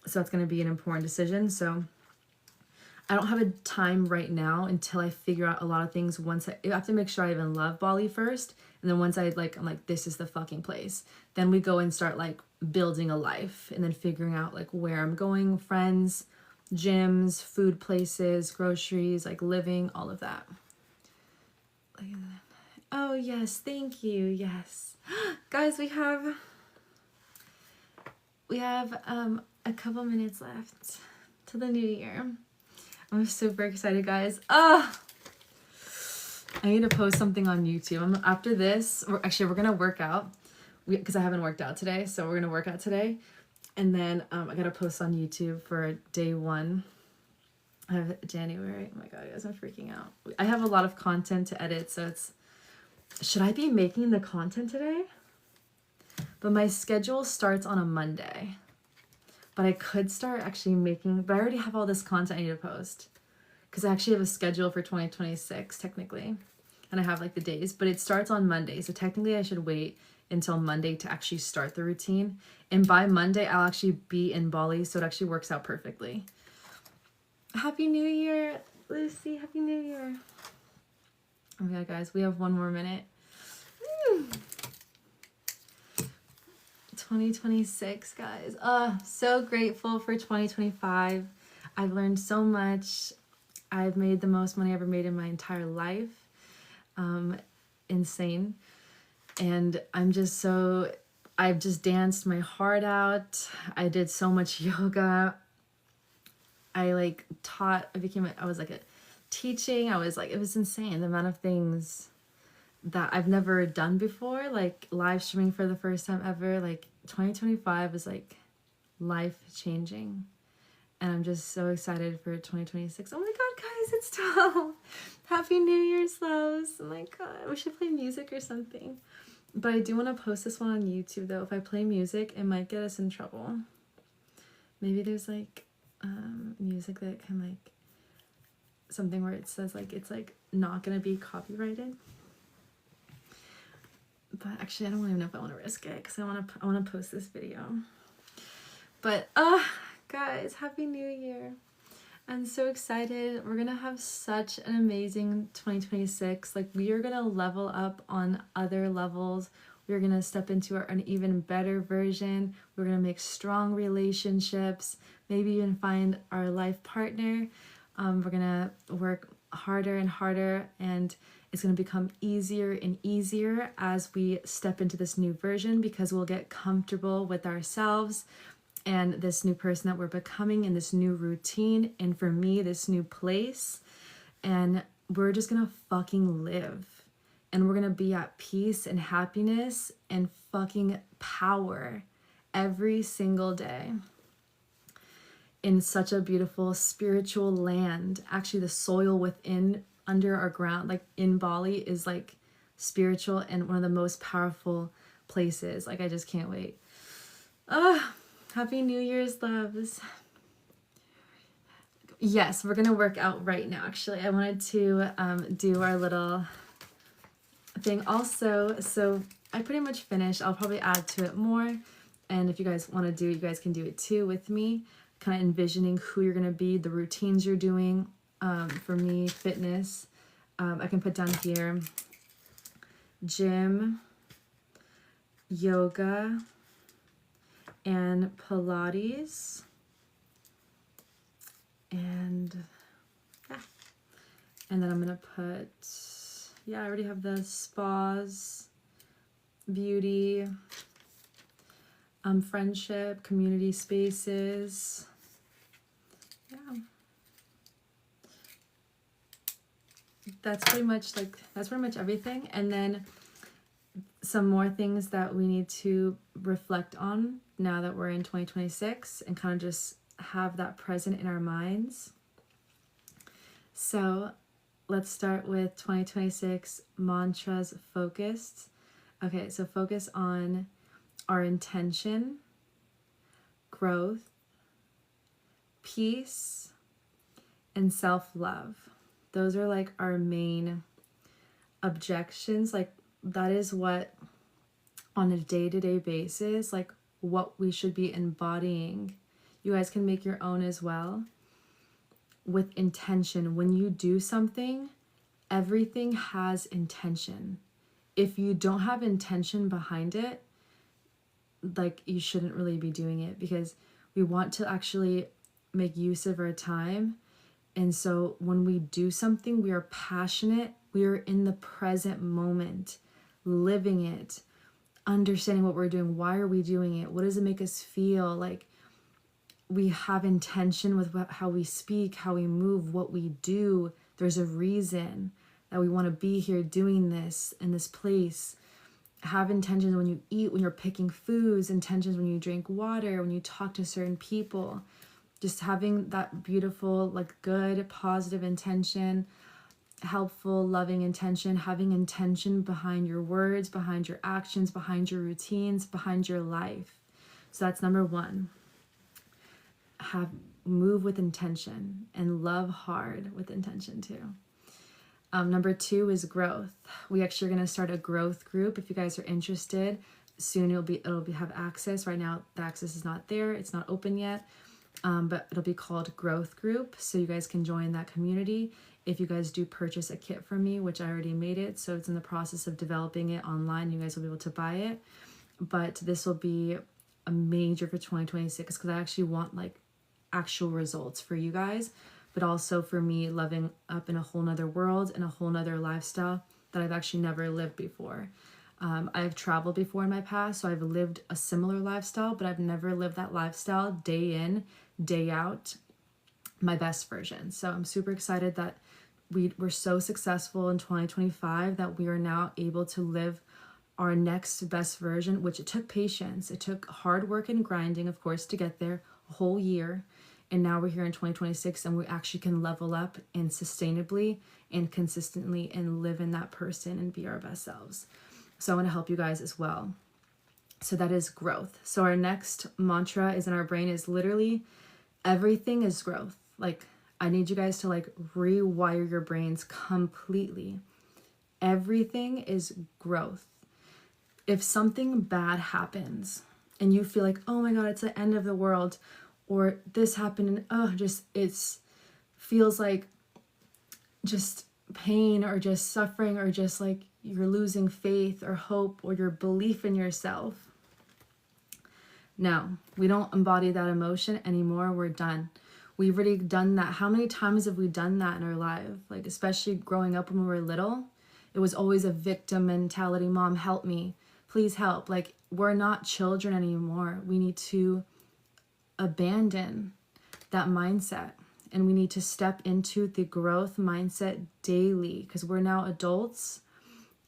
So that's going to be an important decision. So I don't have a time right now until I figure out a lot of things. Once I have to make sure I even love Bali first, and then once I'm like this is the fucking place, then we go and start like building a life, and then figuring out like where I'm going, friends, gyms, food places, groceries, like living, all of that. Oh yes, thank you. Yes. Guys, we have a couple minutes left to the new year. I'm super excited, guys. I need to post something on YouTube. After this, we're gonna work out, because I haven't worked out today, so we're gonna work out today, and then I gotta post on YouTube for day 1 of January. Oh my god, guys, I'm freaking out. I have a lot of content to edit, so it's, should I be making the content today? But my schedule starts on a Monday. But I could start actually making, but I already have all this content I need to post, because I actually have a schedule for 2026 technically, and I have like the days, but it starts on Monday, so technically I should wait until Monday to actually start the routine, and by Monday I'll actually be in Bali, so it actually works out perfectly. Happy New Year, Lucy. Happy New Year. Oh my god, guys, we have 1 more minute. 2026, guys. So grateful for 2025. I've learned so much. I've made the most money I ever made in my entire life. Insane. And I've just danced my heart out. I did so much yoga. I like taught, I was like a teaching. I was like, it was insane the amount of things that I've never done before, like live streaming for the first time ever. Like 2025 was like life changing, and I'm just so excited for 2026. Oh my god, guys, it's 12. Happy New Year's, loves. Oh my god, we should play music or something. But I do want to post this one on YouTube though. If I play music, it might get us in trouble. Maybe there's like music that can like something where it says like it's like not gonna be copyrighted. But actually I don't even know if I want to risk it, because I want to post this video. But guys, happy New Year. I'm so excited. We're gonna have such an amazing 2026. Like, we are gonna level up on other levels. We're gonna step into an even better version. We're gonna make strong relationships, maybe even find our life partner. We're gonna work harder and harder, and it's going to become easier and easier as we step into this new version, because we'll get comfortable with ourselves and this new person that we're becoming, and this new routine, and for me, this new place. And we're just going to fucking live, and we're going to be at peace and happiness and fucking power every single day. in such a beautiful spiritual land. Actually, the soil within, under our ground, like in Bali, is like spiritual and one of the most powerful places. Like, I just can't wait. Happy New Year's, loves. Yes, we're gonna work out right now. Actually, I wanted to do our little thing also. So I pretty much finished. I'll probably add to it more, and if you guys want to do it, you guys can do it too with me, kind of envisioning who you're gonna be, the routines you're doing. For me, fitness, I can put down here gym, yoga, and Pilates. And yeah, and then I'm gonna put, yeah, I already have the spas, beauty, friendship, community spaces. Yeah, that's pretty much everything. And then some more things that we need to reflect on now that we're in 2026 and kind of just have that present in our minds. So let's start with 2026 mantras focused. Okay, so focus on our intention, growth, peace, and self-love. Those are like our main objections. Like, that is what, on a day-to-day basis, like what we should be embodying. You guys can make your own as well. With intention. When you do something, everything has intention. If you don't have intention behind it, like, you shouldn't really be doing it, because we want to actually make use of our time. And so when we do something, we are passionate, we are in the present moment, living it, understanding what we're doing, why are we doing it, what does it make us feel. Like, we have intention with how we speak, how we move, what we do. There's a reason that we want to be here doing this in this place. Have intentions when you eat, when you're picking foods, intentions when you drink water, when you talk to certain people. Just having that beautiful, like, good, positive intention, helpful, loving intention, having intention behind your words, behind your actions, behind your routines, behind your life. So that's number one. Move with intention and love hard with intention too. Number two is growth. We actually are going to start a growth group. If you guys are interested, soon it'll have access. Right now the access is not there, it's not open yet, but it'll be called growth group, so you guys can join that community. If you guys do purchase a kit from me, which I already made it, so it's in the process of developing it online, you guys will be able to buy it. But this will be a major for 2026, because I actually want like actual results for you guys, but also for me, loving up in a whole nother world and a whole nother lifestyle that I've actually never lived before. I've traveled before in my past, so I've lived a similar lifestyle, but I've never lived that lifestyle day in, day out, my best version. So I'm super excited that we're so successful in 2025 that we are now able to live our next best version, which it took patience. It took hard work and grinding, of course, to get there, a whole year. And now we're here in 2026 and we actually can level up and sustainably and consistently and live in that person and be our best selves. So I want to help you guys as well. So that is growth. So our next mantra is in our brain is literally everything is growth. Like, I need you guys to like rewire your brains completely. Everything is growth. If something bad happens and you feel like, oh my God, it's the end of the world, or this happened and it's feels like just pain or just suffering or just like you're losing faith or hope or your belief in yourself. No, we don't embody that emotion anymore. We're done. We've already done that. How many times have we done that in our life? Like, especially growing up when we were little, it was always a victim mentality. Mom, help me. Please help. Like, we're not children anymore. We need to abandon that mindset and we need to step into the growth mindset daily, because we're now adults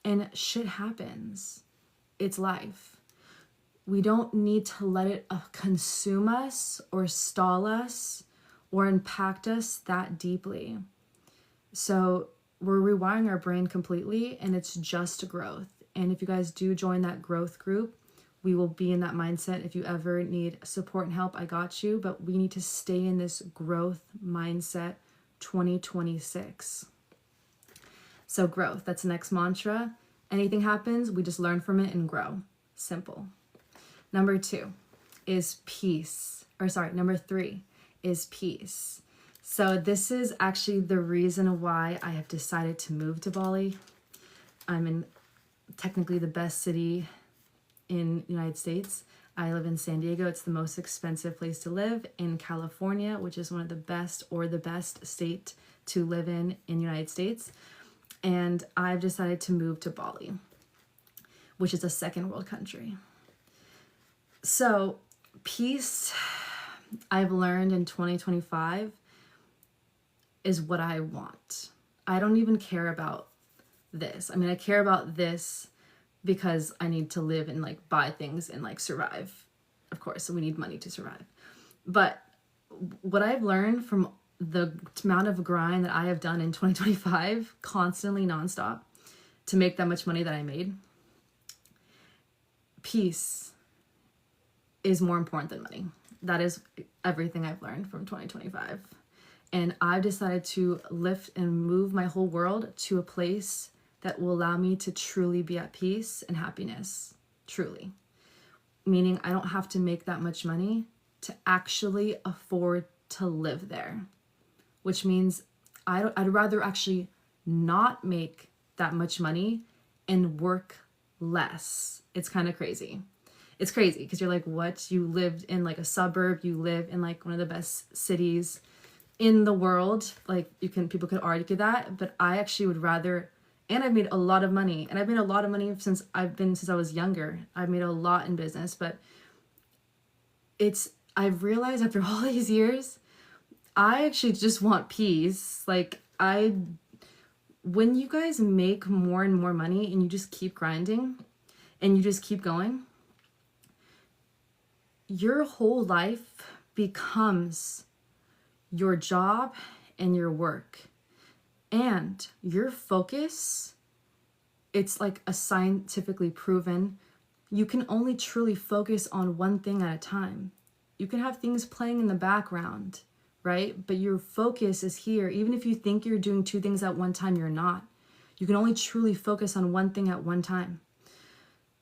and shit happens. It's life. We don't need to let it consume us or stall us or impact us that deeply. So we're rewiring our brain completely, and it's just growth. And if you guys do join that growth group, we will be in that mindset. If you ever need support and help, I got you. But we need to stay in this growth mindset 2026. So growth, that's the next mantra. Anything happens, we just learn from it and grow. Simple. Number 2 is peace. Number 3 is peace. So this is actually the reason why I have decided to move to Bali. I'm in technically the best city in the United States. I live in San Diego. It's the most expensive place to live in California, which is one of the best or the best state to live in the United States. And I've decided to move to Bali, which is a second world country. So peace, I've learned in 2025, is what I want. I don't even care about this. I mean, I care about this because I need to live and like buy things and like survive. Of course, so we need money to survive. But what I've learned from the amount of grind that I have done in 2025, constantly nonstop, to make that much money that I made, peace is more important than money. That is everything I've learned from 2025. And I've decided to lift and move my whole world to a place that will allow me to truly be at peace and happiness. Truly. Meaning I don't have to make that much money to actually afford to live there. Which means I'd rather actually not make that much money and work less. It's kind of crazy. It's crazy because you're like, what? You lived in like a suburb. You live in like one of the best cities in the world. Like people could argue that, but I actually would rather, and I've made a lot of money, and I've made a lot of money since I was younger. I've made a lot in business, but I've realized after all these years, I actually just want peace. Like when you guys make more and more money and you just keep grinding and you just keep going, your whole life becomes your job and your work. And your focus, it's like a scientifically proven, you can only truly focus on one thing at a time. You can have things playing in the background, right? But your focus is here. Even if you think you're doing 2 things at one time, you're not. You can only truly focus on one thing at one time.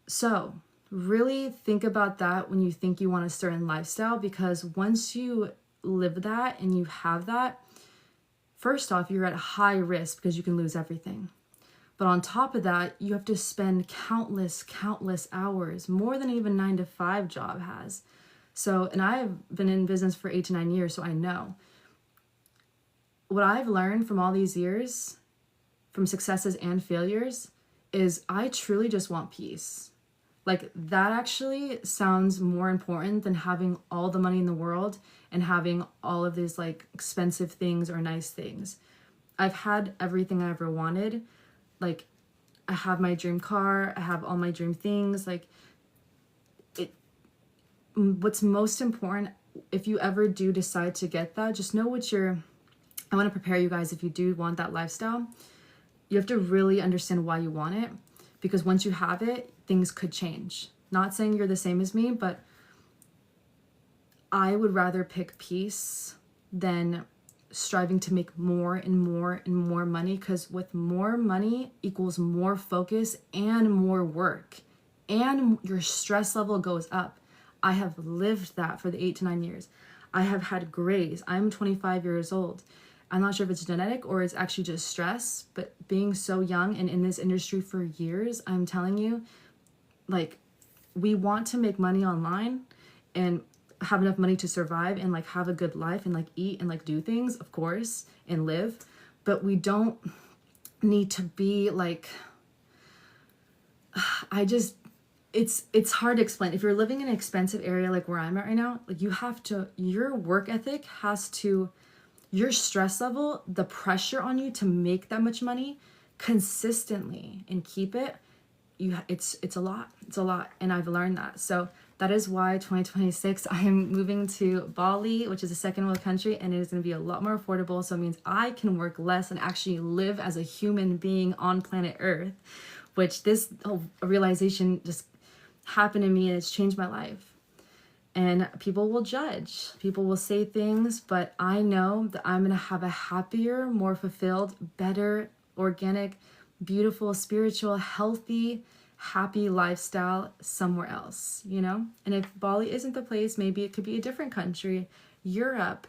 So really think about that when you think you want a certain lifestyle, because once you live that and you have that, first off, you're at high risk because you can lose everything. But on top of that, you have to spend countless hours, more than even 9-to-5 job has. So, and I've been in business for 8 to 9 years, so I know. What I've learned from all these years, from successes and failures, is I truly just want peace. Like that actually sounds more important than having all the money in the world and having all of these like expensive things or nice things. I've had everything I ever wanted. Like I have my dream car, I have all my dream things. Like what's most important, if you ever do decide to get that, just know I want to prepare you guys if you do want that lifestyle. You have to really understand why you want it, because once you have it, things could change. Not saying you're the same as me, but I would rather pick peace than striving to make more and more and more money, because with more money equals more focus and more work, and your stress level goes up. I have lived that for the 8 to 9 years. I have had grays. I'm 25 years old. I'm not sure if it's genetic or it's actually just stress, but being so young and in this industry for years, I'm telling you, like, we want to make money online and have enough money to survive and like have a good life and like eat and like do things, of course, and live, but we don't need to be like, it's hard to explain. If you're living in an expensive area like where I'm at right now, like your work ethic has to, your stress level, the pressure on you to make that much money consistently and keep it, it's a lot. And I've learned that. So that is why 2026 I am moving to Bali, which is a second world country, and it is going to be a lot more affordable. So it means I can work less and actually live as a human being on planet Earth, which this whole realization just happened to me and it's changed my life. And people will judge, people will say things, but I know that I'm going to have a happier, more fulfilled, better, organic, beautiful, spiritual, healthy, happy lifestyle somewhere else, you know? And if Bali isn't the place, maybe it could be a different country, Europe,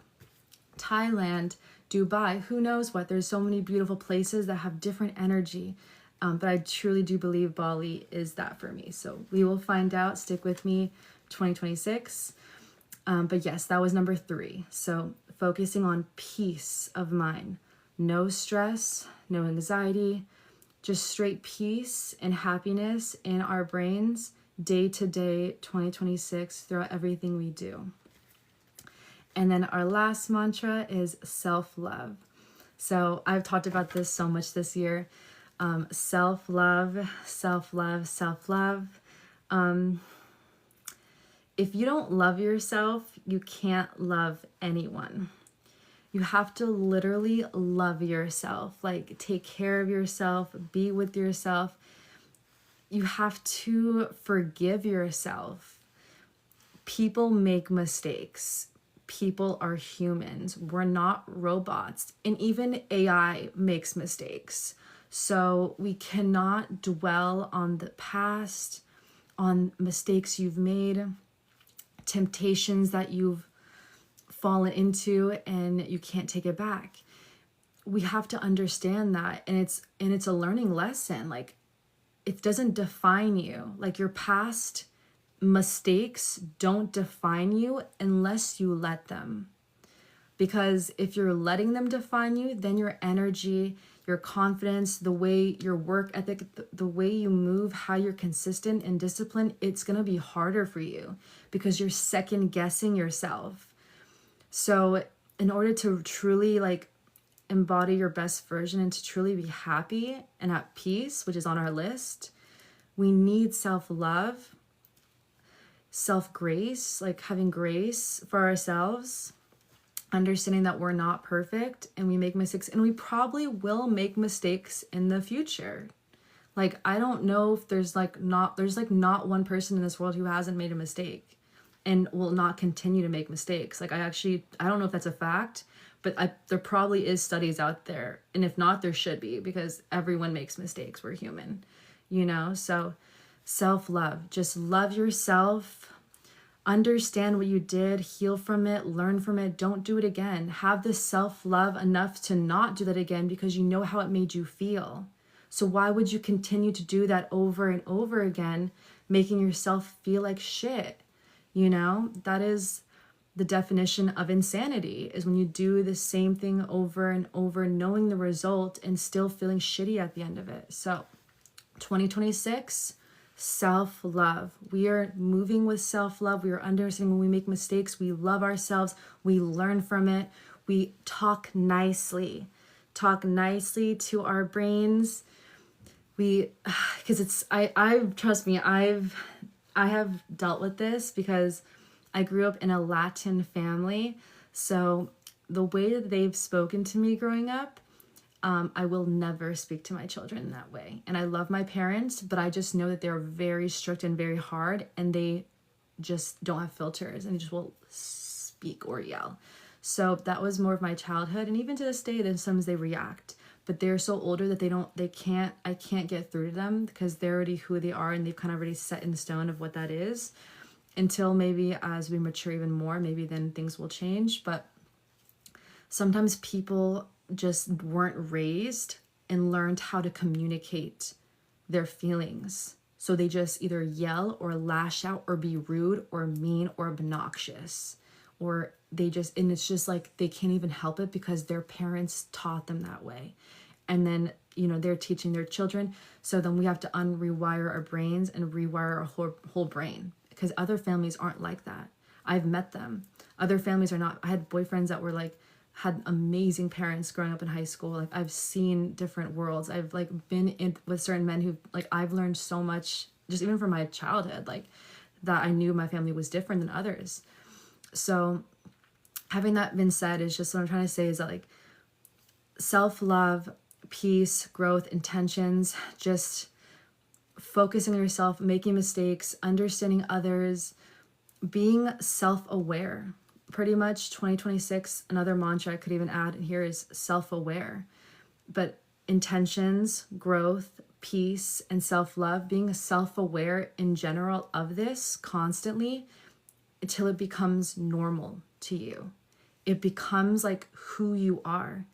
Thailand, Dubai, who knows what. There's so many beautiful places that have different energy. But I truly do believe Bali is that for me. So we will find out. Stick with me, 2026. But yes, that was number 3. So focusing on peace of mind, no stress, no anxiety, just straight peace and happiness in our brains day to day, 2026, throughout everything we do. And then our last mantra is self-love. So I've talked about this so much this year. Self-love, self-love, self-love. If you don't love yourself, you can't love anyone. You have to literally love yourself, like take care of yourself, be with yourself. You have to forgive yourself. People make mistakes. People are humans. We're not robots. And even AI makes mistakes. So we cannot dwell on the past, on mistakes you've made, temptations that you've fallen into and you can't take it back. We have to understand that, and it's a learning lesson. Like, it doesn't define you. Like, your past mistakes don't define you unless you let them. Because if you're letting them define you, then your energy, your confidence, the way your work ethic, the way you move, how you're consistent and disciplined, it's going to be harder for you because you're second guessing yourself. So in order to truly like embody your best version and to truly be happy and at peace, which is on our list, we need self-love, self-grace, like having grace for ourselves, understanding that we're not perfect and we make mistakes, and we probably will make mistakes in the future. Like, I don't know if there's not one person in this world who hasn't made a mistake and will not continue to make mistakes. Like, I don't know if that's a fact, but there probably is studies out there. And if not, there should be, because everyone makes mistakes. We're human, you know? So self-love, just love yourself, understand what you did, heal from it, learn from it, don't do it again. Have the self-love enough to not do that again because you know how it made you feel. So why would you continue to do that over and over again, making yourself feel like shit? You know, that is the definition of insanity, is when you do the same thing over and over, knowing the result and still feeling shitty at the end of it. So 2026, self-love. We are moving with self-love. We are understanding when we make mistakes, we love ourselves, we learn from it, we talk nicely to our brains. Because trust me, I have dealt with this because I grew up in a Latin family. So the way that they've spoken to me growing up, I will never speak to my children in that way. And I love my parents, but I just know that they're very strict and very hard, and they just don't have filters and just will speak or yell. So that was more of my childhood. And even to this day, then sometimes they react. But they're so older that I can't get through to them because they're already who they are and they've kind of already set in stone of what that is. Until maybe as we mature even more, maybe then things will change. But sometimes people just weren't raised and learned how to communicate their feelings. So they just either yell or lash out or be rude or mean or obnoxious. Or and it's just like they can't even help it because their parents taught them that way. And then, you know, they're teaching their children. So then we have to rewire our brains and rewire our whole brain, because other families aren't like that. I've met them. Other families are not. I had boyfriends that were like, had amazing parents growing up in high school. Like, I've seen different worlds. I've like been in with certain men who, like, I've learned so much just even from my childhood. Like, that I knew my family was different than others. So having that been said, is just what I'm trying to say is that like self-love, peace, growth, intentions, just focusing on yourself, making mistakes, understanding others, being self-aware. Pretty much 2026, another mantra I could even add in here is self-aware. But intentions, growth, peace, and self-love, being self-aware in general of this constantly until it becomes normal to you. It becomes like who you are.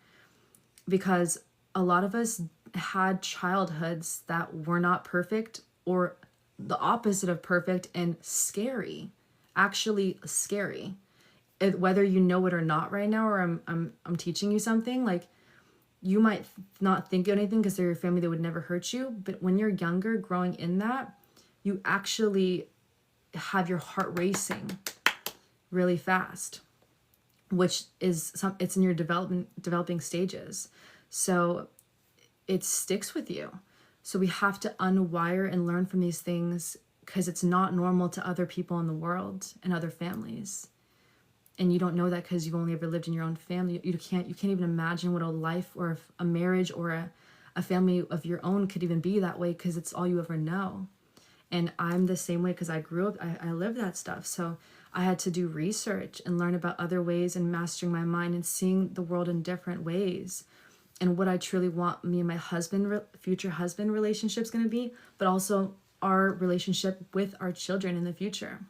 Because a lot of us had childhoods that were not perfect, or the opposite of perfect, and scary. Actually scary. Whether you know it or not right now, or I'm teaching you something, like you might not think of anything because they're your family, they would never hurt you. But when you're younger, growing in that, you actually have your heart racing really fast, which is it's in your developing stages. So it sticks with you. So we have to unwire and learn from these things, because it's not normal to other people in the world and other families. And you don't know that because you've only ever lived in your own family. You can't even imagine what a life or a marriage or a family of your own could even be that way, because it's all you ever know. And I'm the same way because I grew up, I lived that stuff. So I had to do research and learn about other ways and mastering my mind and seeing the world in different ways. And what I truly want me and my husband, future husband relationship's going to be, but also our relationship with our children in the future.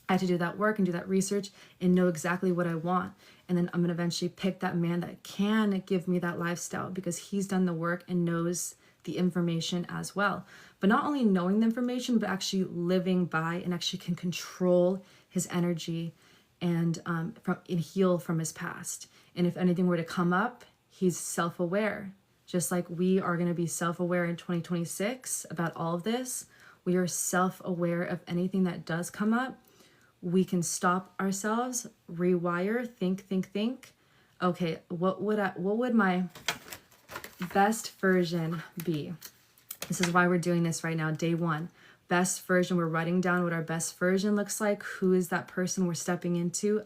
I had to do that work and do that research and know exactly what I want. And then I'm going to eventually pick that man that can give me that lifestyle, because he's done the work and knows the information as well. But not only knowing the information, but actually living by and actually can control his energy and heal from his past. And if anything were to come up, he's self-aware. Just like we are going to be self-aware in 2026 about all of this. We are self-aware of anything that does come up. We can stop ourselves, rewire, think. Okay, what would my best version be? This is why we're doing this right now, day one. Best version, we're writing down what our best version looks like. Who is that person we're stepping into?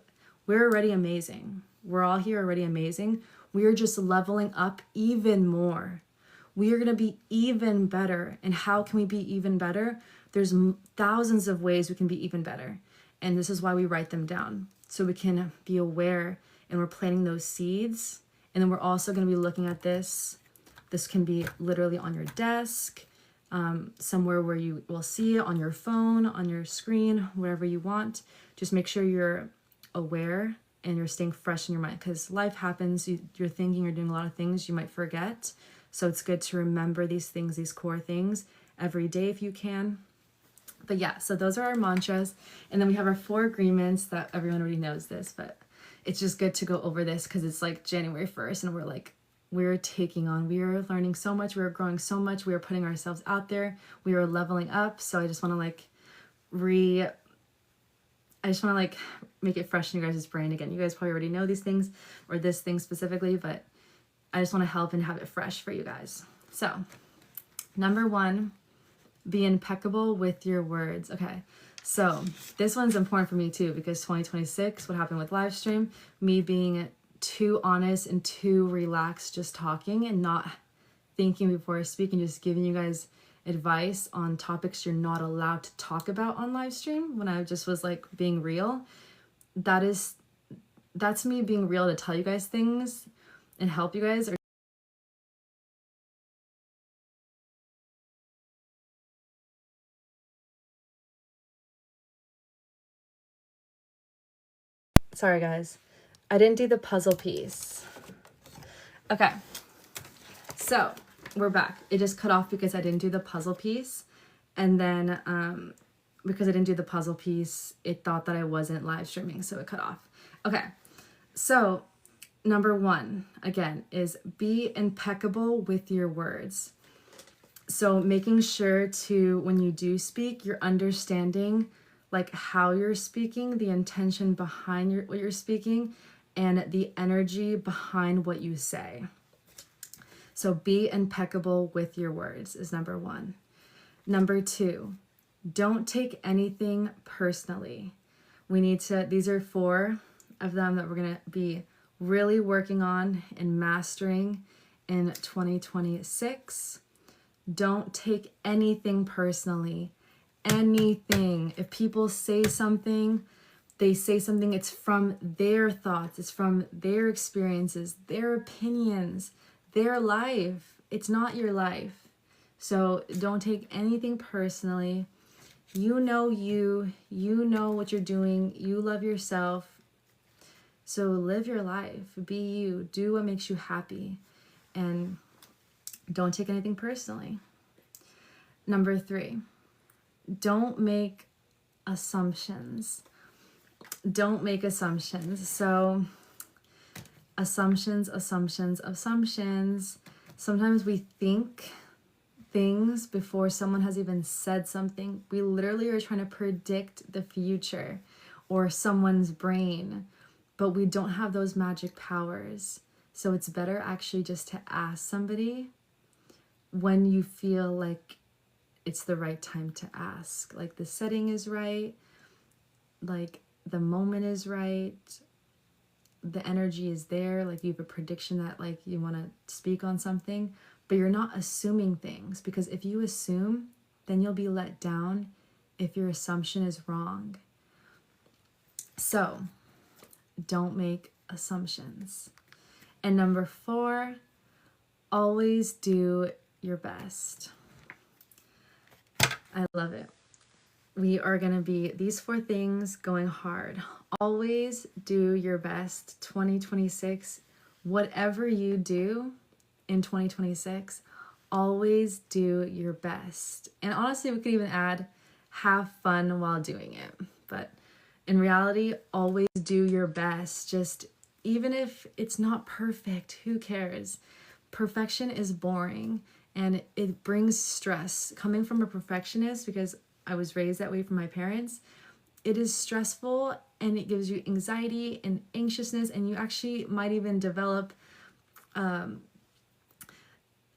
We're already amazing. We're all here already amazing. We are just leveling up even more. We are going to be even better. And how can we be even better? There's thousands of ways we can be even better. And this is why we write them down, so we can be aware and we're planting those seeds. And then we're also going to be looking at this. This can be literally on your desk, somewhere where you will see it, on your phone, on your screen, wherever you want. Just make sure you're aware and you're staying fresh in your mind, because life happens. You're thinking, you're doing a lot of things you might forget. So it's good to remember these things, these core things every day if you can. But yeah, so those are our mantras. And then we have our 4 agreements that everyone already knows this, but it's just good to go over this because it's like January 1st and we are learning so much. We're growing so much. We are putting ourselves out there. We are leveling up. So I just want to make it fresh in your guys' brain again. You guys probably already know these things, or this thing specifically, but I just want to help and have it fresh for you guys. So number 1, be impeccable with your words. Okay, so this one's important for me too, because 2026, what happened with live stream, me being too honest and too relaxed, just talking and not thinking before I speak, and just giving you guys advice on topics you're not allowed to talk about on live stream, when I just was like being real. That's me being real to tell you guys things and help you guys. Sorry guys, I didn't do the puzzle piece. Okay, so we're back. It just cut off because I didn't do the puzzle piece. And then because I didn't do the puzzle piece, it thought that I wasn't live streaming, so it cut off. Okay, so number 1, again, is be impeccable with your words. So making sure to, when you do speak, you're understanding like how you're speaking, the intention behind what you're speaking, and the energy behind what you say. So be impeccable with your words is number 1. Number 2, Don't take anything personally. We need to, these are 4 of them that we're going to be really working on and mastering in 2026. Don't take anything personally. Anything. If people say something, they say something, it's from their thoughts, it's from their experiences, their opinions, their life. It's not your life. So don't take anything personally. You know you know what you're doing, you love yourself. So live your life, be you, do what makes you happy, and don't take anything personally. Number 3, don't make assumptions. Don't make assumptions. So assumptions. Sometimes we think things before someone has even said something. We literally are trying to predict the future or someone's brain, but we don't have those magic powers. So it's better actually just to ask somebody when you feel like it's the right time to ask. Like the setting is right, like the moment is right, the energy is there, like you have a prediction that like you want to speak on something, but you're not assuming things, because if you assume, then you'll be let down if your assumption is wrong. So don't make assumptions. And number 4, always do your best. I love it. We are going to be these 4 things going hard. Always do your best. 2026, whatever you do in 2026, always do your best. And honestly, we could even add have fun while doing it. But in reality, always do your best. Just even if it's not perfect, who cares? Perfection is boring and it brings stress. Coming from a perfectionist, because I was raised that way from my parents, it is stressful and it gives you anxiety and anxiousness, and you actually might even develop an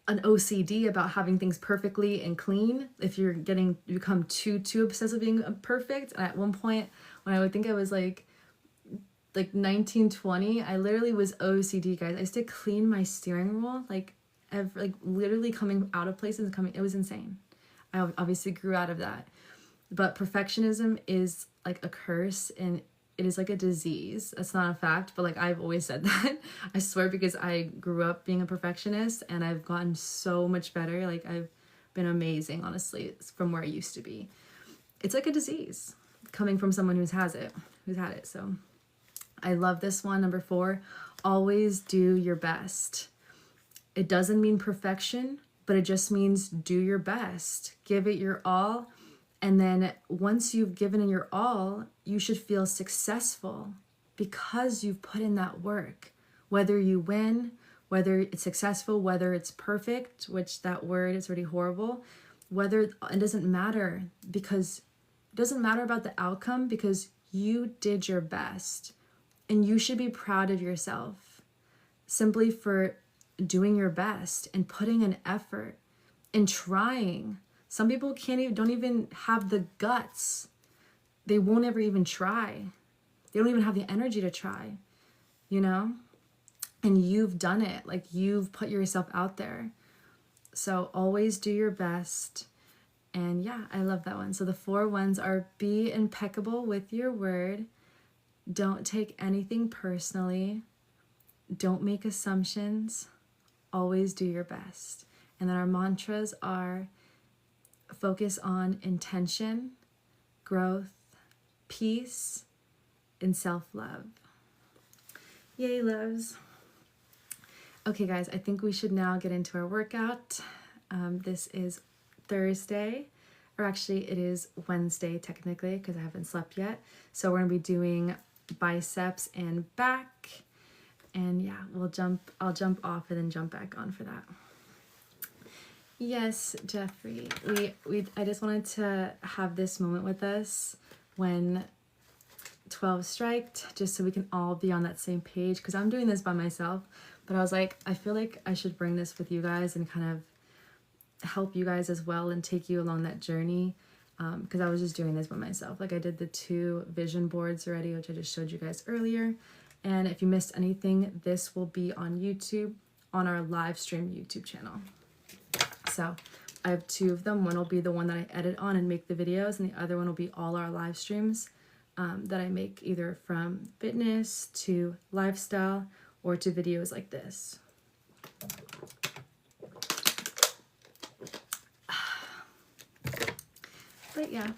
OCD about having things perfectly and clean if you become too obsessed with being perfect. And at one point when I would think I was like 19, 20, I literally was OCD, guys. I used to clean my steering wheel like literally coming out of places and coming. It was insane. I obviously grew out of that. But perfectionism is like a curse, and it is like a disease. That's not a fact, but like I've always said that. I swear, because I grew up being a perfectionist and I've gotten so much better. Like I've been amazing, honestly, from where I used to be. It's like a disease coming from someone who's had it. So I love this one. Number 4, always do your best. It doesn't mean perfection, but it just means do your best. Give it your all. And then once you've given it your all, you should feel successful because you've put in that work. Whether you win, whether it's successful, whether it's perfect, which that word is already horrible, whether it doesn't matter, because it doesn't matter about the outcome, because you did your best. And you should be proud of yourself simply for doing your best and putting an effort and trying. Some people don't even have the guts. They won't ever even try. They don't even have the energy to try, you know? And you've done it. Like you've put yourself out there. So always do your best. And yeah, I love that one. So the 4 ones are: be impeccable with your word. Don't take anything personally. Don't make assumptions. Always do your best. And then our mantras are: focus on intention, growth, peace, and self-love. Yay, loves. Okay, guys, I think we should now get into our workout. This is Thursday, or actually it is Wednesday technically, because I haven't slept yet. So we're going to be doing biceps and back. And yeah, I'll jump off and then jump back on for that. Yes, Jeffrey, I just wanted to have this moment with us when 12 striked, just so we can all be on that same page, because I'm doing this by myself, but I was like, I feel like I should bring this with you guys and kind of help you guys as well and take you along that journey. because I was just doing this by myself. Like I did the 2 vision boards already, which I just showed you guys earlier. And if you missed anything, this will be on YouTube, on our live stream YouTube channel. So I have 2 of them. One will be the one that I edit on and make the videos, and the other one will be all our live streams that I make, either from fitness to lifestyle or to videos like this. But yeah.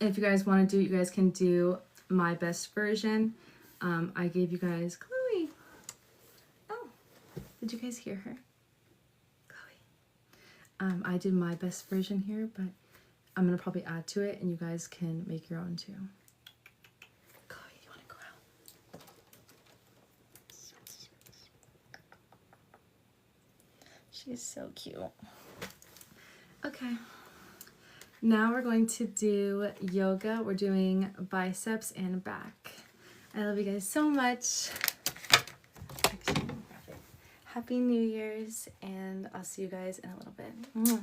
If you guys want to do it, you guys can do my best version. I gave you guys Chloe. Oh, did you guys hear her? Chloe. I did my best version here, but I'm going to probably add to it, and you guys can make your own too. Chloe, you want to go out? She's so cute. Okay. Now we're going to do yoga. We're doing biceps and back. I love you guys so much. Happy New Year's, and I'll see you guys in a little bit.